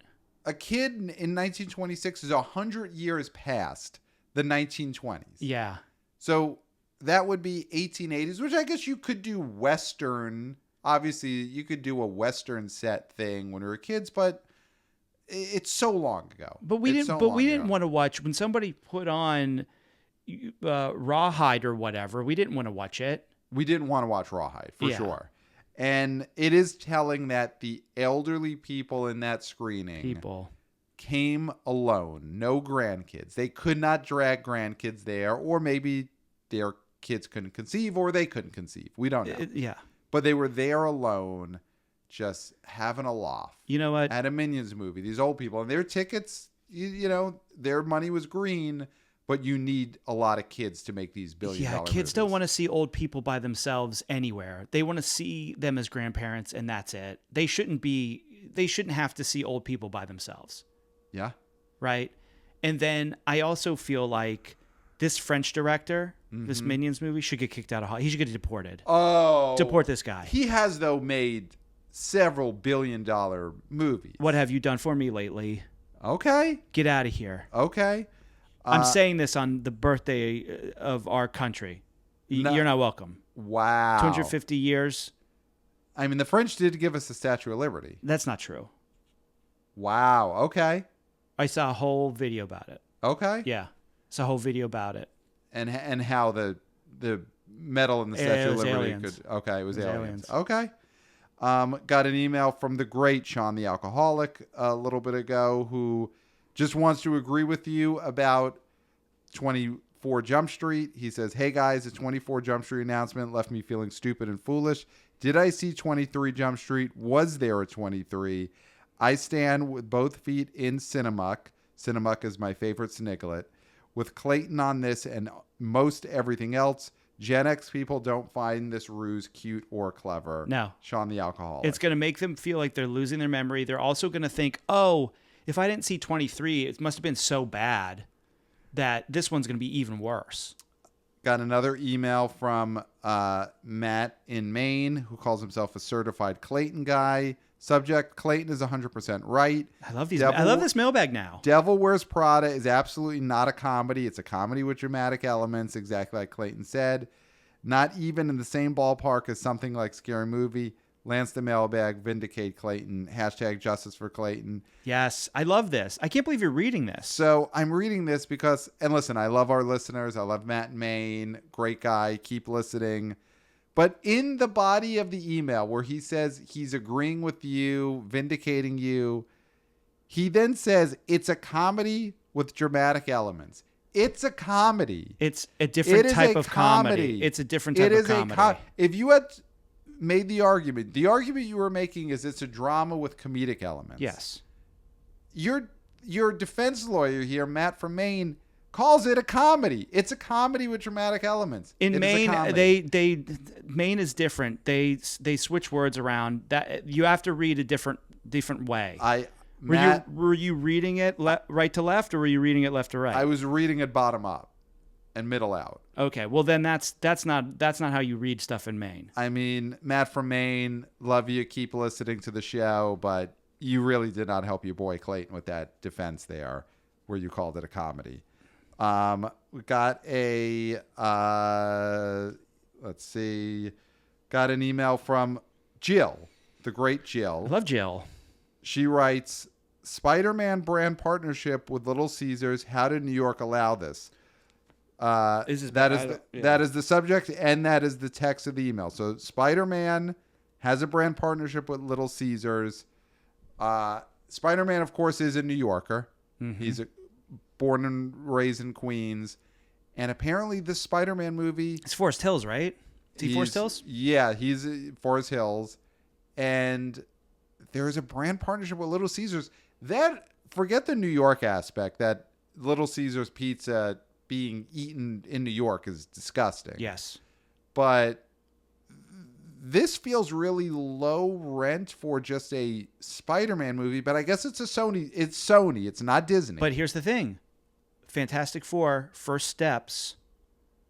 A kid in 1926 is 100 years past the 1920s. Yeah. So that would be 1880s, which I guess you could do Western. Obviously, you could do a Western set thing when we were kids, but it's so long ago. But we didn't. So But we long didn't ago. want to watch when somebody put on Rawhide or whatever. We didn't want to watch it. We didn't want to watch Rawhide for Yeah. sure. And it is telling that the elderly people in that screening came alone, no grandkids. They could not drag grandkids there, or maybe their kids couldn't conceive, or they couldn't conceive. We don't know. Yeah. But they were there alone, just having a laugh. You know what? At a Minions movie, these old people, and their tickets, you know, their money was green, but you need a lot of kids to make these billion-dollar kids movies. don't want to see old people by themselves anywhere. They want to see them as grandparents, and that's it. They shouldn't have to see old people by themselves. Yeah. Right? And then I also feel like this French director, this Minions movie, should get kicked out of Hollywood. He should get deported. Oh. Deport this guy. He has, though, made several billion-dollar movies. What have you done for me lately? Okay. Get out of here. Okay. I'm saying this on the birthday of our country. No. You're not welcome. Wow. 250 years. I mean, the French did give us the Statue of Liberty. That's not true. Wow. Okay. I saw a whole video about it. Okay. Yeah. It's a whole video about it. And how the medal in the Statue of Liberty aliens. could. Okay, it was aliens. aliens. Okay. Got an email from the great Sean the Alcoholic a little bit ago, who just wants to agree with you about 24 Jump Street. He says, "Hey guys, the 24 Jump Street announcement left me feeling stupid and foolish. Did I see 23 Jump Street? Was there a 23? I stand with both feet in Cinemuck. Cinemuck is my favorite sniglet. With Clayton on this and most everything else, Gen X people don't find this ruse cute or clever." No. Sean the Alcoholic. It's going to make them feel like they're losing their memory. They're also going to think, oh, if I didn't see 23, it must have been so bad that this one's going to be even worse. Got another email from Matt in Maine, who calls himself a certified Clayton guy. Subject: Clayton is 100% right. I love these. I love this mailbag now. Devil Wears Prada is absolutely not a comedy. It's a comedy with dramatic elements, exactly like Clayton said. Not even in the same ballpark as something like Scary Movie. Lance the Mailbag, vindicate Clayton. Hashtag justice for Clayton. Yes, I love this. I can't believe you're reading this. So I'm reading this because, and listen, I love our listeners. I love Matt in Maine. Great guy. Keep listening. But in the body of the email where he says he's agreeing with you, vindicating you, he then says it's a comedy with dramatic elements. It's a comedy. It's a different type of comedy. It's a different type of comedy. If you had made the argument you were making is it's a drama with comedic elements. Yes. Your defense lawyer here, Matt from Maine, calls it a comedy. It's a comedy with dramatic elements. In Maine, Maine is different. They switch words around. That you have to read a different way. Were you reading it right to left, or were you reading it left to right? I was reading it bottom up and middle out. Okay, well then that's not how you read stuff in Maine. I mean, Matt from Maine, love you. Keep listening to the show, but you really did not help your boy Clayton with that defense there, where you called it a comedy. We got a got an email from Jill, the great Jill. I love Jill. She writes, Spider-Man brand partnership with Little Caesars. How did New York allow this? That is the subject, and that is the text of the email. So Spider-Man has a brand partnership with Little Caesars. Spider-Man, of course, is a New Yorker. Mm-hmm. He's born and raised in Queens. And apparently this Spider-Man movie... It's Forest Hills, right? Is he Forest Hills? Yeah, he's Forest Hills. And there's a brand partnership with Little Caesars. Forget the New York aspect, that Little Caesars pizza being eaten in New York is disgusting. Yes. But this feels really low rent for just a Spider-Man movie, but I guess it's Sony. It's not Disney. But here's the thing. Fantastic Four first steps,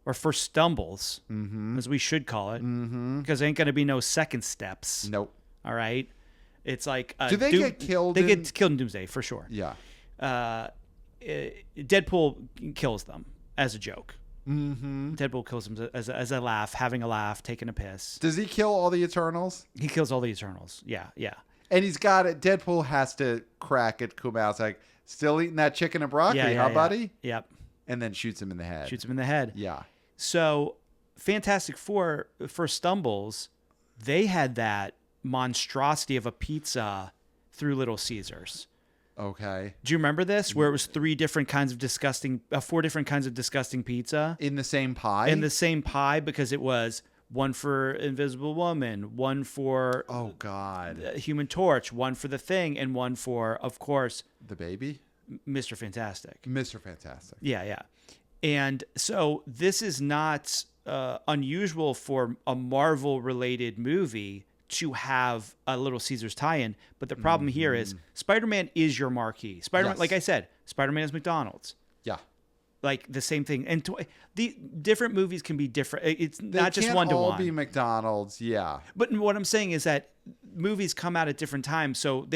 or first stumbles, as we should call it, because there ain't going to be no second steps. Nope. All right. It's like do they get killed? They get killed in Doomsday for sure. Yeah. Deadpool kills them as a joke. Deadpool kills them as a laugh, having a laugh, taking a piss. Does he kill all the Eternals? He kills all the Eternals. Yeah. And he's got it. Deadpool has to crack at Kumail. It's like, still eating that chicken and broccoli, buddy? Yep. And then shoots him in the head. Yeah. So, Fantastic Four first stumbles, they had that monstrosity of a pizza through Little Caesars. Okay. Do you remember this? Where it was four different kinds of disgusting pizza in the same pie. Because it was one for Invisible Woman, one for Human Torch, one for the Thing, and one for, of course, the baby, Mr. Fantastic. Yeah. And so this is not unusual for a Marvel-related movie to have a Little Caesars tie-in, but the problem here is Spider-Man is your marquee. Spider-Man, like I said, Spider-Man is McDonald's. Yeah, like the same thing. And the different movies can be different. It's not just one to one. They can't all be McDonald's. Yeah, but what I'm saying is that movies come out at different times, so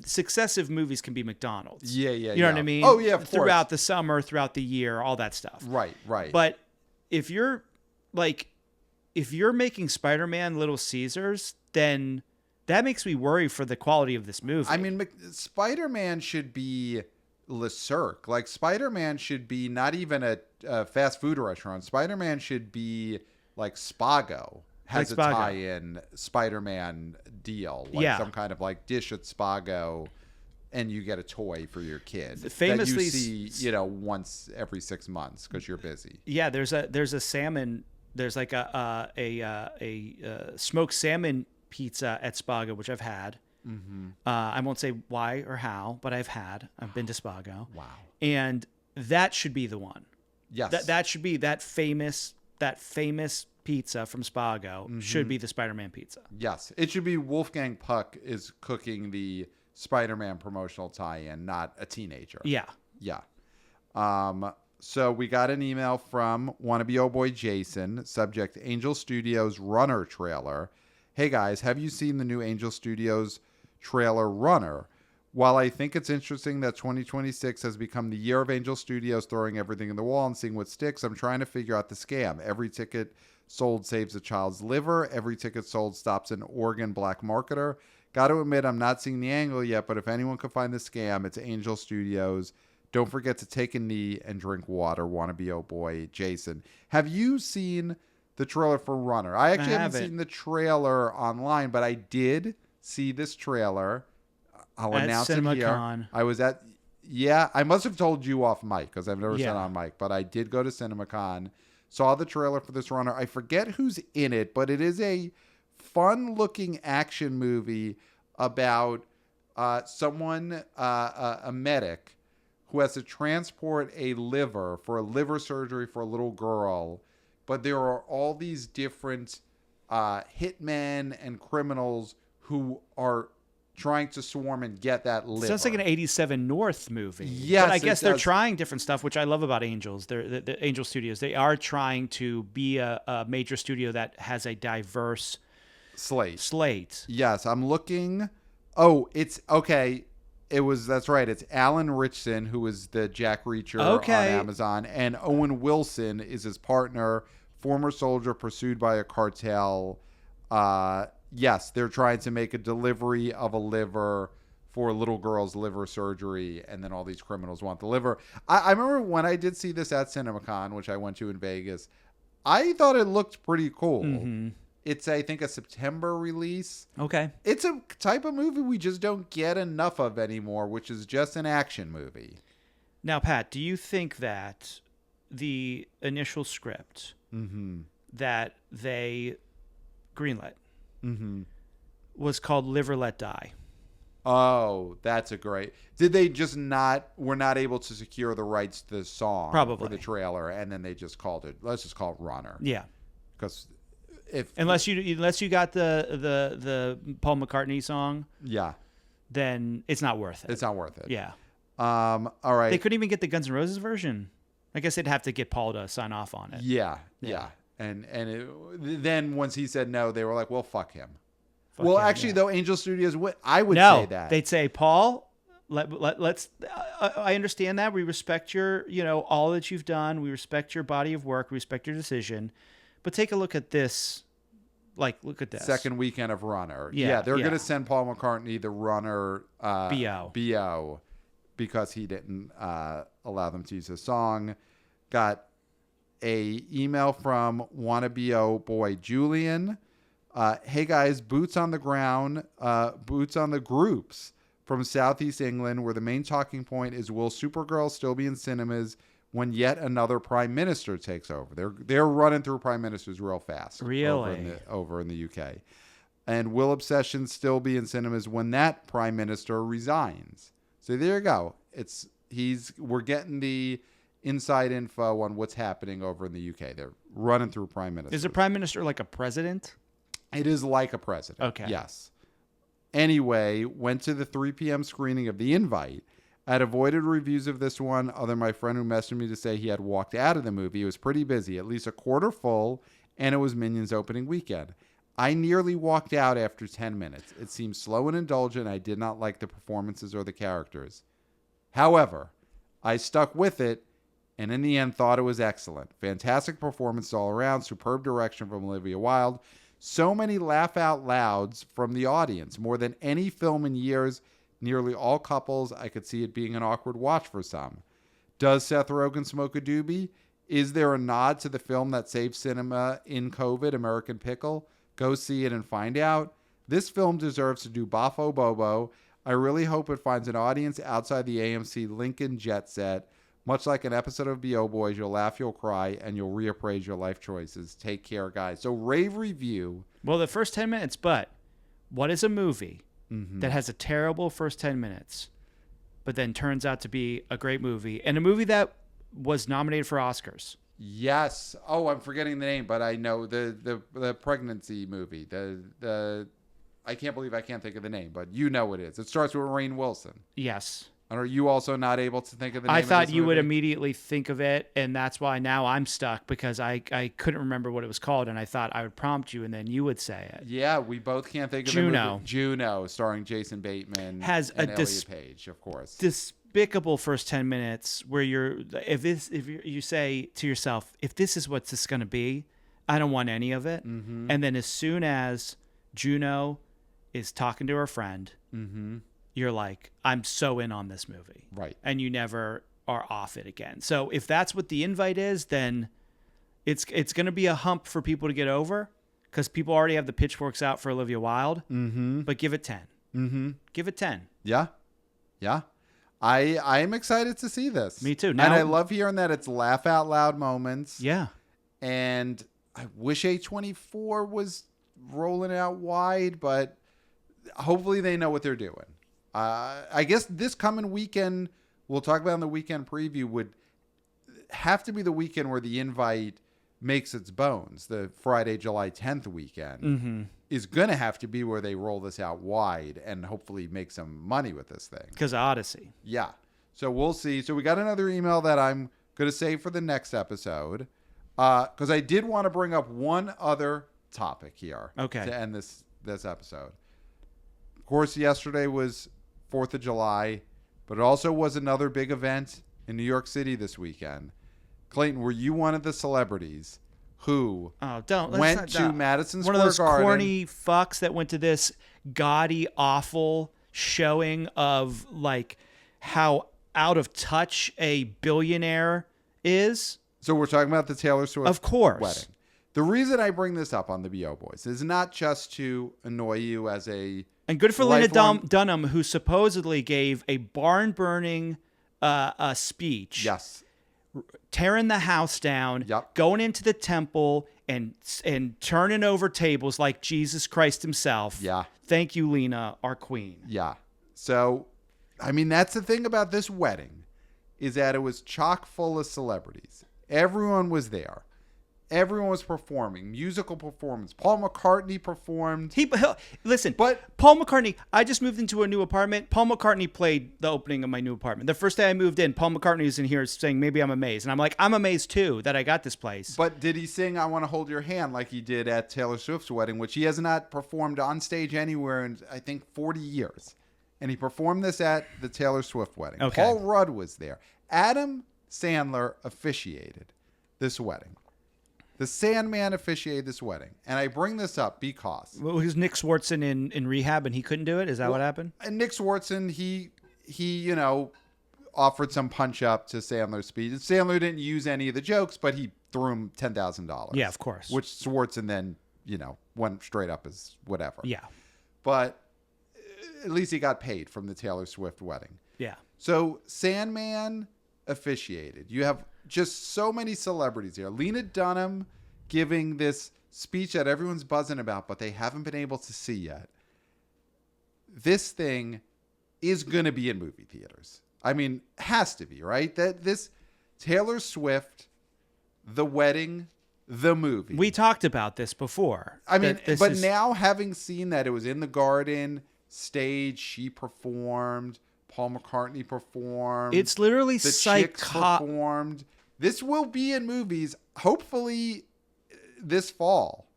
successive movies can be McDonald's. Yeah. You know what I mean? Oh yeah, of course. Throughout the summer, throughout the year, all that stuff. Right. But if you're making Spider-Man Little Caesars, then that makes me worry for the quality of this movie. I mean, Spider-Man should be Le Cirque. Like, Spider-Man should be not even a fast food restaurant. Spider-Man should be like Spago. Has a tie-in Spider-Man deal. Like some kind of like dish at Spago, and you get a toy for your kid. Famously, that you see, once every 6 months because you're busy. Yeah, there's a salmon. There's like a smoked salmon pizza at Spago, which I've had. I won't say why or how, but I've been to Spago. Wow. And that should be the one. Yes. That should be that famous pizza from Spago should be the Spider-Man pizza. Yes. It should be Wolfgang Puck is cooking the Spider-Man promotional tie-in, not a teenager. Yeah. So we got an email from wannabe oh boy Jason, subject Angel Studios Runner trailer. Hey guys, have you seen the new Angel Studios trailer Runner? While I think it's interesting that 2026 has become the year of Angel Studios throwing everything in the wall and seeing what sticks, I'm trying to figure out the scam. Every ticket sold saves a child's liver. Every ticket sold stops an organ black marketer. Got to admit, I'm not seeing the angle yet, but if anyone can find the scam, it's Angel Studios. Don't forget to take a knee and drink water. Wannabe oh boy Jason. Have you seen the trailer for Runner? I actually haven't seen the trailer online, but I did see this trailer. I'll announce it here. I was at, I must have told you off mic because I've never said on mic, but I did go to CinemaCon, saw the trailer for this Runner. I forget who's in it, but it is a fun-looking action movie about someone, a medic, who has to transport a liver for a liver surgery for a little girl. But there are all these different hitmen and criminals who are trying to swarm and get that liver. Sounds like an 87 North movie. Yes, but I guess they're trying different stuff, which I love about Angels. The Angel Studios. They are trying to be a major studio that has a diverse slate. Yes, I'm looking. Oh, it's okay. That's right. It's Alan Ritchson, who is the Jack Reacher on Amazon, and Owen Wilson is his partner, former soldier pursued by a cartel. Yes, they're trying to make a delivery of a liver for a little girl's liver surgery, and then all these criminals want the liver. I remember when I did see this at CinemaCon, which I went to in Vegas, I thought it looked pretty cool. Mm-hmm. It's, I think, a September release. Okay. It's a type of movie we just don't get enough of anymore, which is just an action movie. Now, Pat, do you think that the initial script that they greenlit was called Live or Let Die? Oh, that's a great... Did they just were not able to secure the rights to the song Probably. For the trailer, and then they just called it, let's just call it Runner. Yeah. Because... Unless you got the Paul McCartney song, then it's not worth it. It's not worth it. Yeah. All right. They couldn't even get the Guns N' Roses version. I guess they'd have to get Paul to sign off on it. Yeah. And then once he said no, they were like, well, fuck him. Fuck well, him, actually, yeah. though, Angel Studios, I would No, say that. they'd say, Paul, let's. I understand that. We respect your, all that you've done. We respect your body of work. We respect your decision. But take a look at this. Look at this. Second weekend of Runner. Yeah, they're going to send Paul McCartney the Runner BO because he didn't allow them to use the song. Got a email from wannabe boy Julian. Hey guys, boots on the ground, boots on the groups from Southeast England, where the main talking point is, will Supergirl still be in cinemas when yet another prime minister takes over? They're running through prime ministers real fast. Really? Over in the UK. And will Obsession still be in cinemas when that prime minister resigns? So there you go. We're getting the inside info on what's happening over in the UK. They're running through prime ministers. Is a prime minister like a president? It is like a president. Okay. Yes. Anyway, went to the 3 p.m. screening of The Invite. I had avoided reviews of this one, other than my friend who messaged me to say he had walked out of the movie. It was pretty busy, at least a quarter full, and it was Minions opening weekend. I nearly walked out after 10 minutes. It seemed slow and indulgent. I did not like the performances or the characters. However, I stuck with it, and in the end thought it was excellent. Fantastic performance all around, superb direction from Olivia Wilde. So many laugh out louds from the audience, more than any film in years. Nearly all couples, I could see it being an awkward watch for some. Does Seth Rogen smoke a doobie? Is there a nod to the film that saved cinema in COVID, American Pickle? Go see it and find out. This film deserves to do Boffo Bobo. I really hope it finds an audience outside the AMC Lincoln jet set. Much like an episode of B.O. Boys, you'll laugh, you'll cry, and you'll reappraise your life choices. Take care, guys. So rave review. Well, the first 10 minutes, but what is a movie that has a terrible first 10 minutes, but then turns out to be a great movie, and a movie that was nominated for Oscars? Yes. Oh, I'm forgetting the name, but I know the pregnancy movie. I can't believe I can't think of the name, but you know what it is. It starts with Rainn Wilson. Yes. And are you also not able to think of the name I of thought this you would movie? immediately think of it, and that's why now I'm stuck, because I couldn't remember what it was called, and I thought I would prompt you, and then you would say it. Yeah, we both can't think of Juno. the movie. Juno, starring Jason Bateman Has and a Elliot Page, of course. Despicable first 10 minutes where if you say to yourself, if this is what this is going to be, I don't want any of it. Mm-hmm. And then as soon as Juno is talking to her friend, you're like, I'm so in on this movie. Right. And you never are off it again. So if that's what The Invite is, then it's going to be a hump for people to get over, because people already have the pitchforks out for Olivia Wilde. But give it 10. Give it 10. Yeah. Yeah. I am excited to see this. Me too. And I love hearing that it's laugh out loud moments. Yeah. And I wish A24 was rolling out wide, but hopefully they know what they're doing. I guess this coming weekend, we'll talk about in the weekend preview, would have to be the weekend where The Invite makes its bones. The Friday, July 10th weekend is going to have to be where they roll this out wide and hopefully make some money with this thing. Because of Odyssey. Yeah. So we'll see. So we got another email that I'm going to save for the next episode, because I did want to bring up one other topic here to end this episode. Of course, yesterday was 4th of July, but it also was another big event in New York City this weekend. Clayton, were you one of the celebrities who went to Madison Square Garden? One of those corny fucks that went to this gaudy, awful showing of like how out of touch a billionaire is? So we're talking about the Taylor Swift of course. wedding. The reason I bring this up on the B.O. Boys is not just to annoy you as a... And good for Lena Dunham, who supposedly gave a barn-burning speech. Yes. Tearing the house down, going into the temple and turning over tables like Jesus Christ himself. Yeah. Thank you, Lena, our queen. Yeah. So, I mean, that's the thing about this wedding, is that it was chock full of celebrities. Everyone was there. Everyone was performing. Musical performance. Paul McCartney performed. Listen, But- Paul McCartney, I just moved into a new apartment. Paul McCartney played the opening of my new apartment. The first day I moved in, Paul McCartney was in here saying, maybe I'm amazed. And I'm like, I'm amazed too that I got this place. But did he sing I Want to Hold Your Hand like he did at Taylor Swift's wedding, which he has not performed on stage anywhere in, I think, 40 years. And he performed this at the Taylor Swift wedding. Okay. Paul Rudd was there. Adam Sandler officiated this wedding. The Sandman officiated this wedding. And I bring this up because... Well, was Nick Swartzen in rehab and he couldn't do it? Is that what happened? And Nick Swartzen, he offered some punch up to Sandler's speech. And Sandler didn't use any of the jokes, but he threw him $10,000. Yeah, of course. Which Swartzen then, went straight up as whatever. Yeah. But at least he got paid from the Taylor Swift wedding. Yeah. So Sandman officiated. You have just so many celebrities here. Lena Dunham giving this speech that everyone's buzzing about, but they haven't been able to see yet. This thing is going to be in movie theaters. I mean, has to be, right? That this Taylor Swift, the wedding, the movie. We talked about this before. I mean, but now having seen that it was in the Garden stage, she performed, Paul McCartney performed. It's literally the Chicks performed. This will be in movies, hopefully this fall.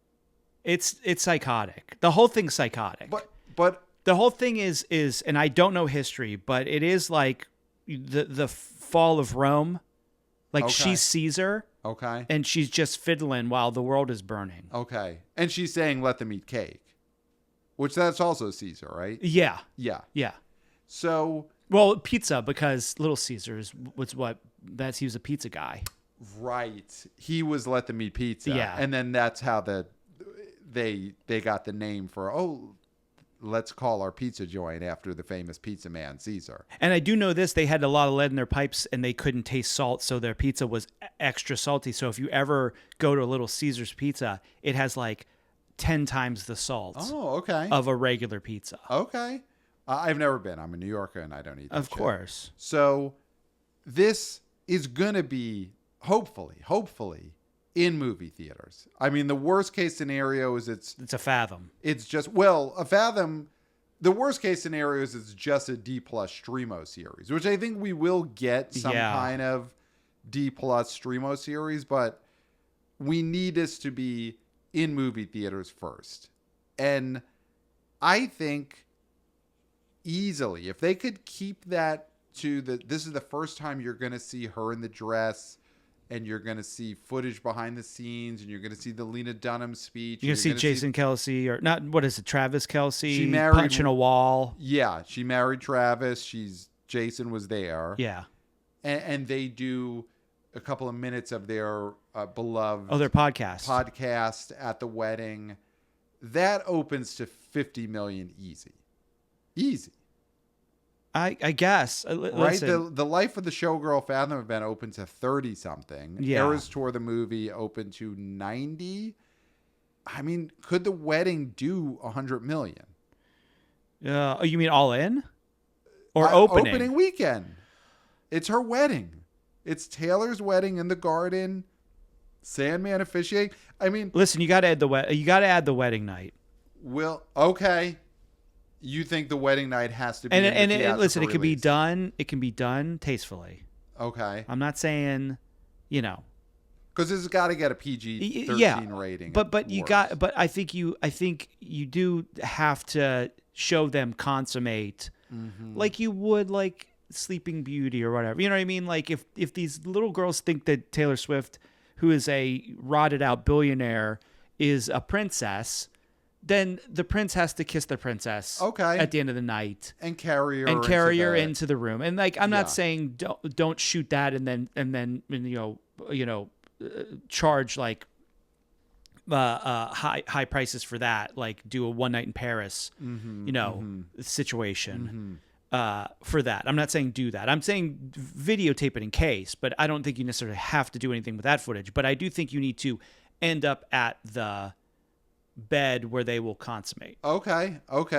It's psychotic. The whole thing's psychotic. But the whole thing is, and I don't know history, but it is like the fall of Rome. Like she's Caesar. Okay. And she's just fiddling while the world is burning. Okay. And she's saying, let them eat cake. Which that's also Caesar, right? Yeah. Yeah. Yeah. So. Well, pizza, because Little Caesars he was a pizza guy. Right. He was let them eat pizza. Yeah. And then that's how they got the name for, let's call our pizza joint after the famous pizza man, Caesar. And I do know this, they had a lot of lead in their pipes and they couldn't taste salt, so their pizza was extra salty. So if you ever go to a Little Caesars pizza, it has like 10 times the salt of a regular pizza. Okay. I've never been. I'm a New Yorker and I don't eat that Of course. So this is going to be, hopefully, in movie theaters. I mean, the worst case scenario is it's a Fathom. It's just, a Fathom, the worst case scenario is it's just a D+ Streamo series, which I think we will get some kind of D+ Streamo series, but we need this to be in movie theaters first. And I think easily, if they could keep that to this is the first time you're going to see her in the dress, and you're going to see footage behind the scenes, and you're going to see the Lena Dunham speech. You're going to see Jason Kelce, or not, what is it, Travis Kelce, she married, punching a wall. Yeah, she married Travis. Jason was there. Yeah. And they do a couple of minutes of their beloved... their podcast. Podcast at the wedding. That opens to $50 million easy. Easy. I guess. Right? The Life of the Showgirl Fathom event opened to 30 something. Yeah. Eras Tour the movie opened to 90. I mean, could the wedding do 100 million? You mean all in? Or opening? Opening weekend. It's her wedding. It's Taylor's wedding in the Garden. Sandman officiating. I mean, listen, you got to add the wedding night. Okay. You think the wedding night has to be listen, it can release. be done. It can be done tastefully. Okay. I'm not saying, because it's got to get a PG-13 rating. But I think you do have to show them consummate, like you would like Sleeping Beauty or whatever. You know what I mean? Like if these little girls think that Taylor Swift, who is a rotted out billionaire, is a princess, then the prince has to kiss the princess at the end of the night and carry her into the room. And like, I'm not saying don't shoot that and then charge like high prices for that. Like do a one night in Paris, situation for that. I'm not saying do that. I'm saying videotape it in case, but I don't think you necessarily have to do anything with that footage. But I do think you need to end up at the bed where they will consummate. Okay.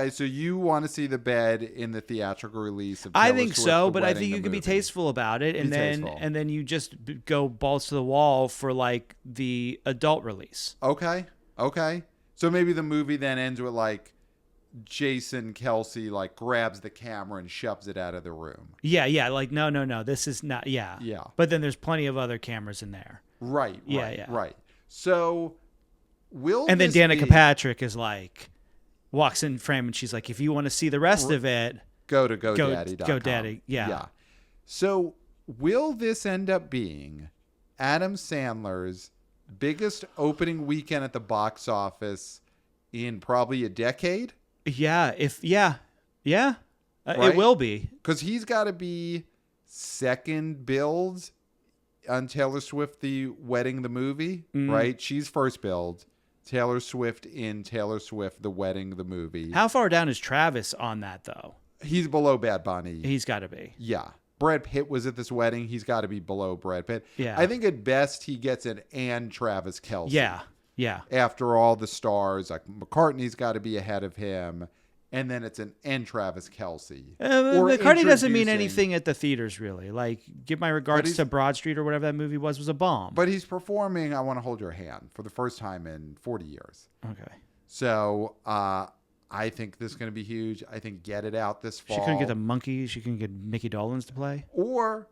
So you want to see the bed in the theatrical release of I Taylor think Swift, so, The but I Wedding, think the you can be movie. tasteful about it, and then you just go balls to the wall for like the adult release. Okay. So maybe the movie then ends with like Jason Kelsey like grabs the camera and shoves it out of the room. Yeah. Like no, this is not. Yeah. But then there's plenty of other cameras in there. Right. Yeah. Right. So and then Danica Patrick is like walks in frame and she's like, if you want to see the rest of it, go to GoDaddy.com. GoDaddy. Yeah. So will this end up being Adam Sandler's biggest opening weekend at the box office in probably a decade? Yeah. Right? It will be. Because he's got to be second billed on Taylor Swift, The Wedding, the movie, right? She's first billed. Taylor Swift in Taylor Swift, The Wedding, the movie. How far down is Travis on that, though? He's below Bad Bunny. He's got to be. Yeah. Brad Pitt was at this wedding. He's got to be below Brad Pitt. Yeah. I think at best he gets an and Travis Kelce. Yeah. After all the stars, like McCartney's got to be ahead of him. And then it's an and Travis Kelce. McCartney doesn't mean anything at the theaters, really. Like, give my regards to Broad Street or whatever that movie was a bomb. But he's performing I Want to Hold Your Hand for the first time in 40 years. Okay. So I think this is going to be huge. I think Get It Out this fall. She couldn't get the Monkeys. She couldn't get Mickey Dolenz to play. Or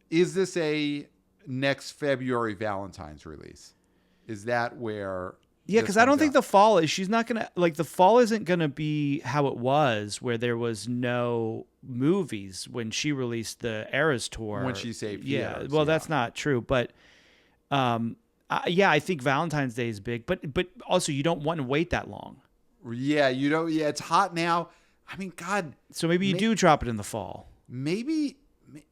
is this a next February Valentine's release? Is that where... Yeah, because I don't think the fall is... She's not going to... Like, the fall isn't going to be how it was, where there was no movies when she released the Eras Tour. When she saved Yeah, theaters, well, that's not true. But, I think Valentine's Day is big. But also, you don't want to wait that long. Yeah, you don't... Yeah, it's hot now. I mean, God... So maybe you do drop it in the fall. Maybe...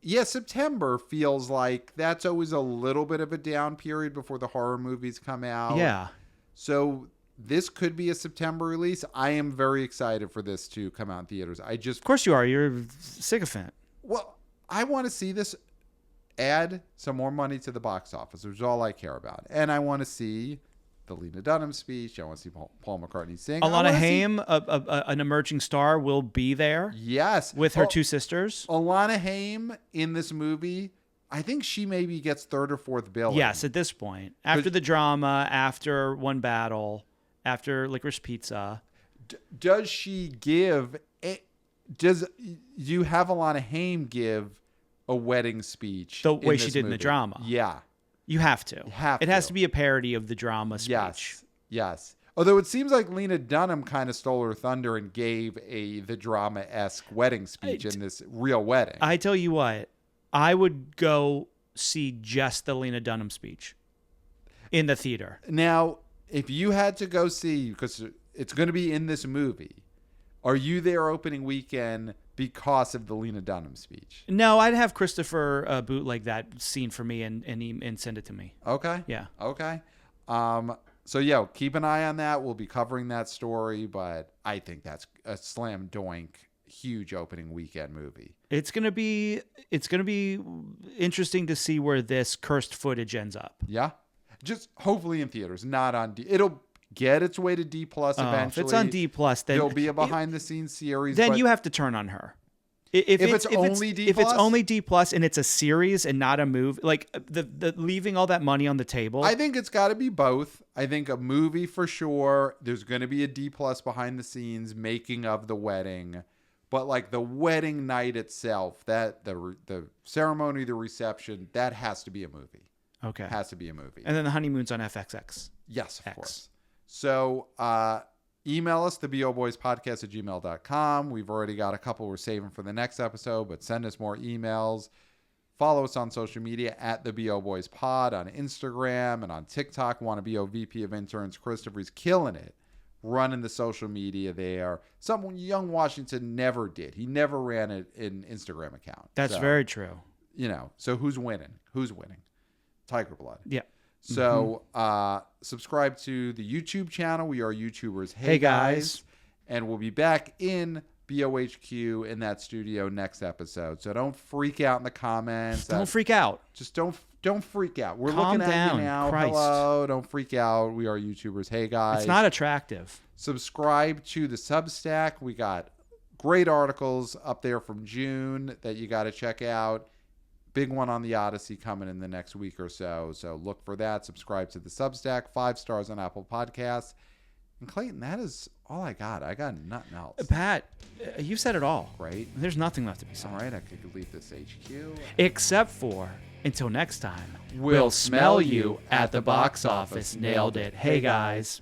Yeah, September feels like that's always a little bit of a down period before the horror movies come out. Yeah. So this could be a September release. I am very excited for this to come out in theaters. Of course you are. You're a sycophant. Well, I want to see this add some more money to the box office, which is all I care about. And I want to see the Lena Dunham speech. I want to see Paul McCartney sing. Alana Haim, an emerging star, will be there. Yes. With her two sisters. Alana Haim in this movie... I think she maybe gets third or fourth billing. Yes, at this point. After the drama, after One Battle, after Licorice Pizza. Does she give... Does you have Alana Haim give a wedding speech the way she this did movie? in the drama? Yeah. You have to. It has to be a parody of the drama speech. Yes. Although it seems like Lena Dunham kind of stole her thunder and gave the drama-esque wedding speech in this real wedding. I tell you what. I would go see just the Lena Dunham speech in the theater. Now, if you had to go see, because it's going to be in this movie, are you there opening weekend because of the Lena Dunham speech? No, I'd have Christopher bootleg that scene for me and send it to me. Okay. Yeah. Okay. So, yeah, keep an eye on that. We'll be covering that story, but I think that's a slam doink, huge opening weekend movie. It's gonna be interesting to see where this cursed footage ends up. Yeah, just hopefully in theaters, not on D. It'll get its way to D+ eventually. If it's on D+, then there'll be a behind the scenes series. Then you have to turn on her. If it's only D+, and it's a series and not a movie, like the leaving all that money on the table. I think it's got to be both. I think a movie for sure. There's going to be a D+ behind the scenes making of the wedding. But like the wedding night itself, that the ceremony, the reception, that has to be a movie. Okay. Has to be a movie. And then the honeymoon's on FXX. Yes, of course. So email us, theboboyspodcast@gmail.com. We've already got a couple we're saving for the next episode, but send us more emails. Follow us on social media at theboboyspod on Instagram and on TikTok. Wanna VP of Interns. Christopher's killing it. Running the social media there. Something young Washington never did. He never ran an Instagram account. That's very true. So who's winning? Tiger Blood. Yeah. So subscribe to the YouTube channel. We are YouTubers. Hey guys. And we'll be back in BOHQ in that studio next episode. So don't freak out in the comments. Don't freak out. Just don't don't freak out. We're Calm looking at down, you now. Christ. Hello, don't freak out. We are YouTubers. Hey, guys. It's not attractive. Subscribe to the Substack. We got great articles up there from June that you got to check out. Big one on the Odyssey coming in the next week or so. So look for that. Subscribe to the Substack. 5 stars on Apple Podcasts. And Clayton, that is all I got. I got nothing else. Pat, you said it all. Right? There's nothing left to be said. All right, I could leave this HQ. Except for, until next time, We'll smell you at the box office. Nailed it. Hey, guys.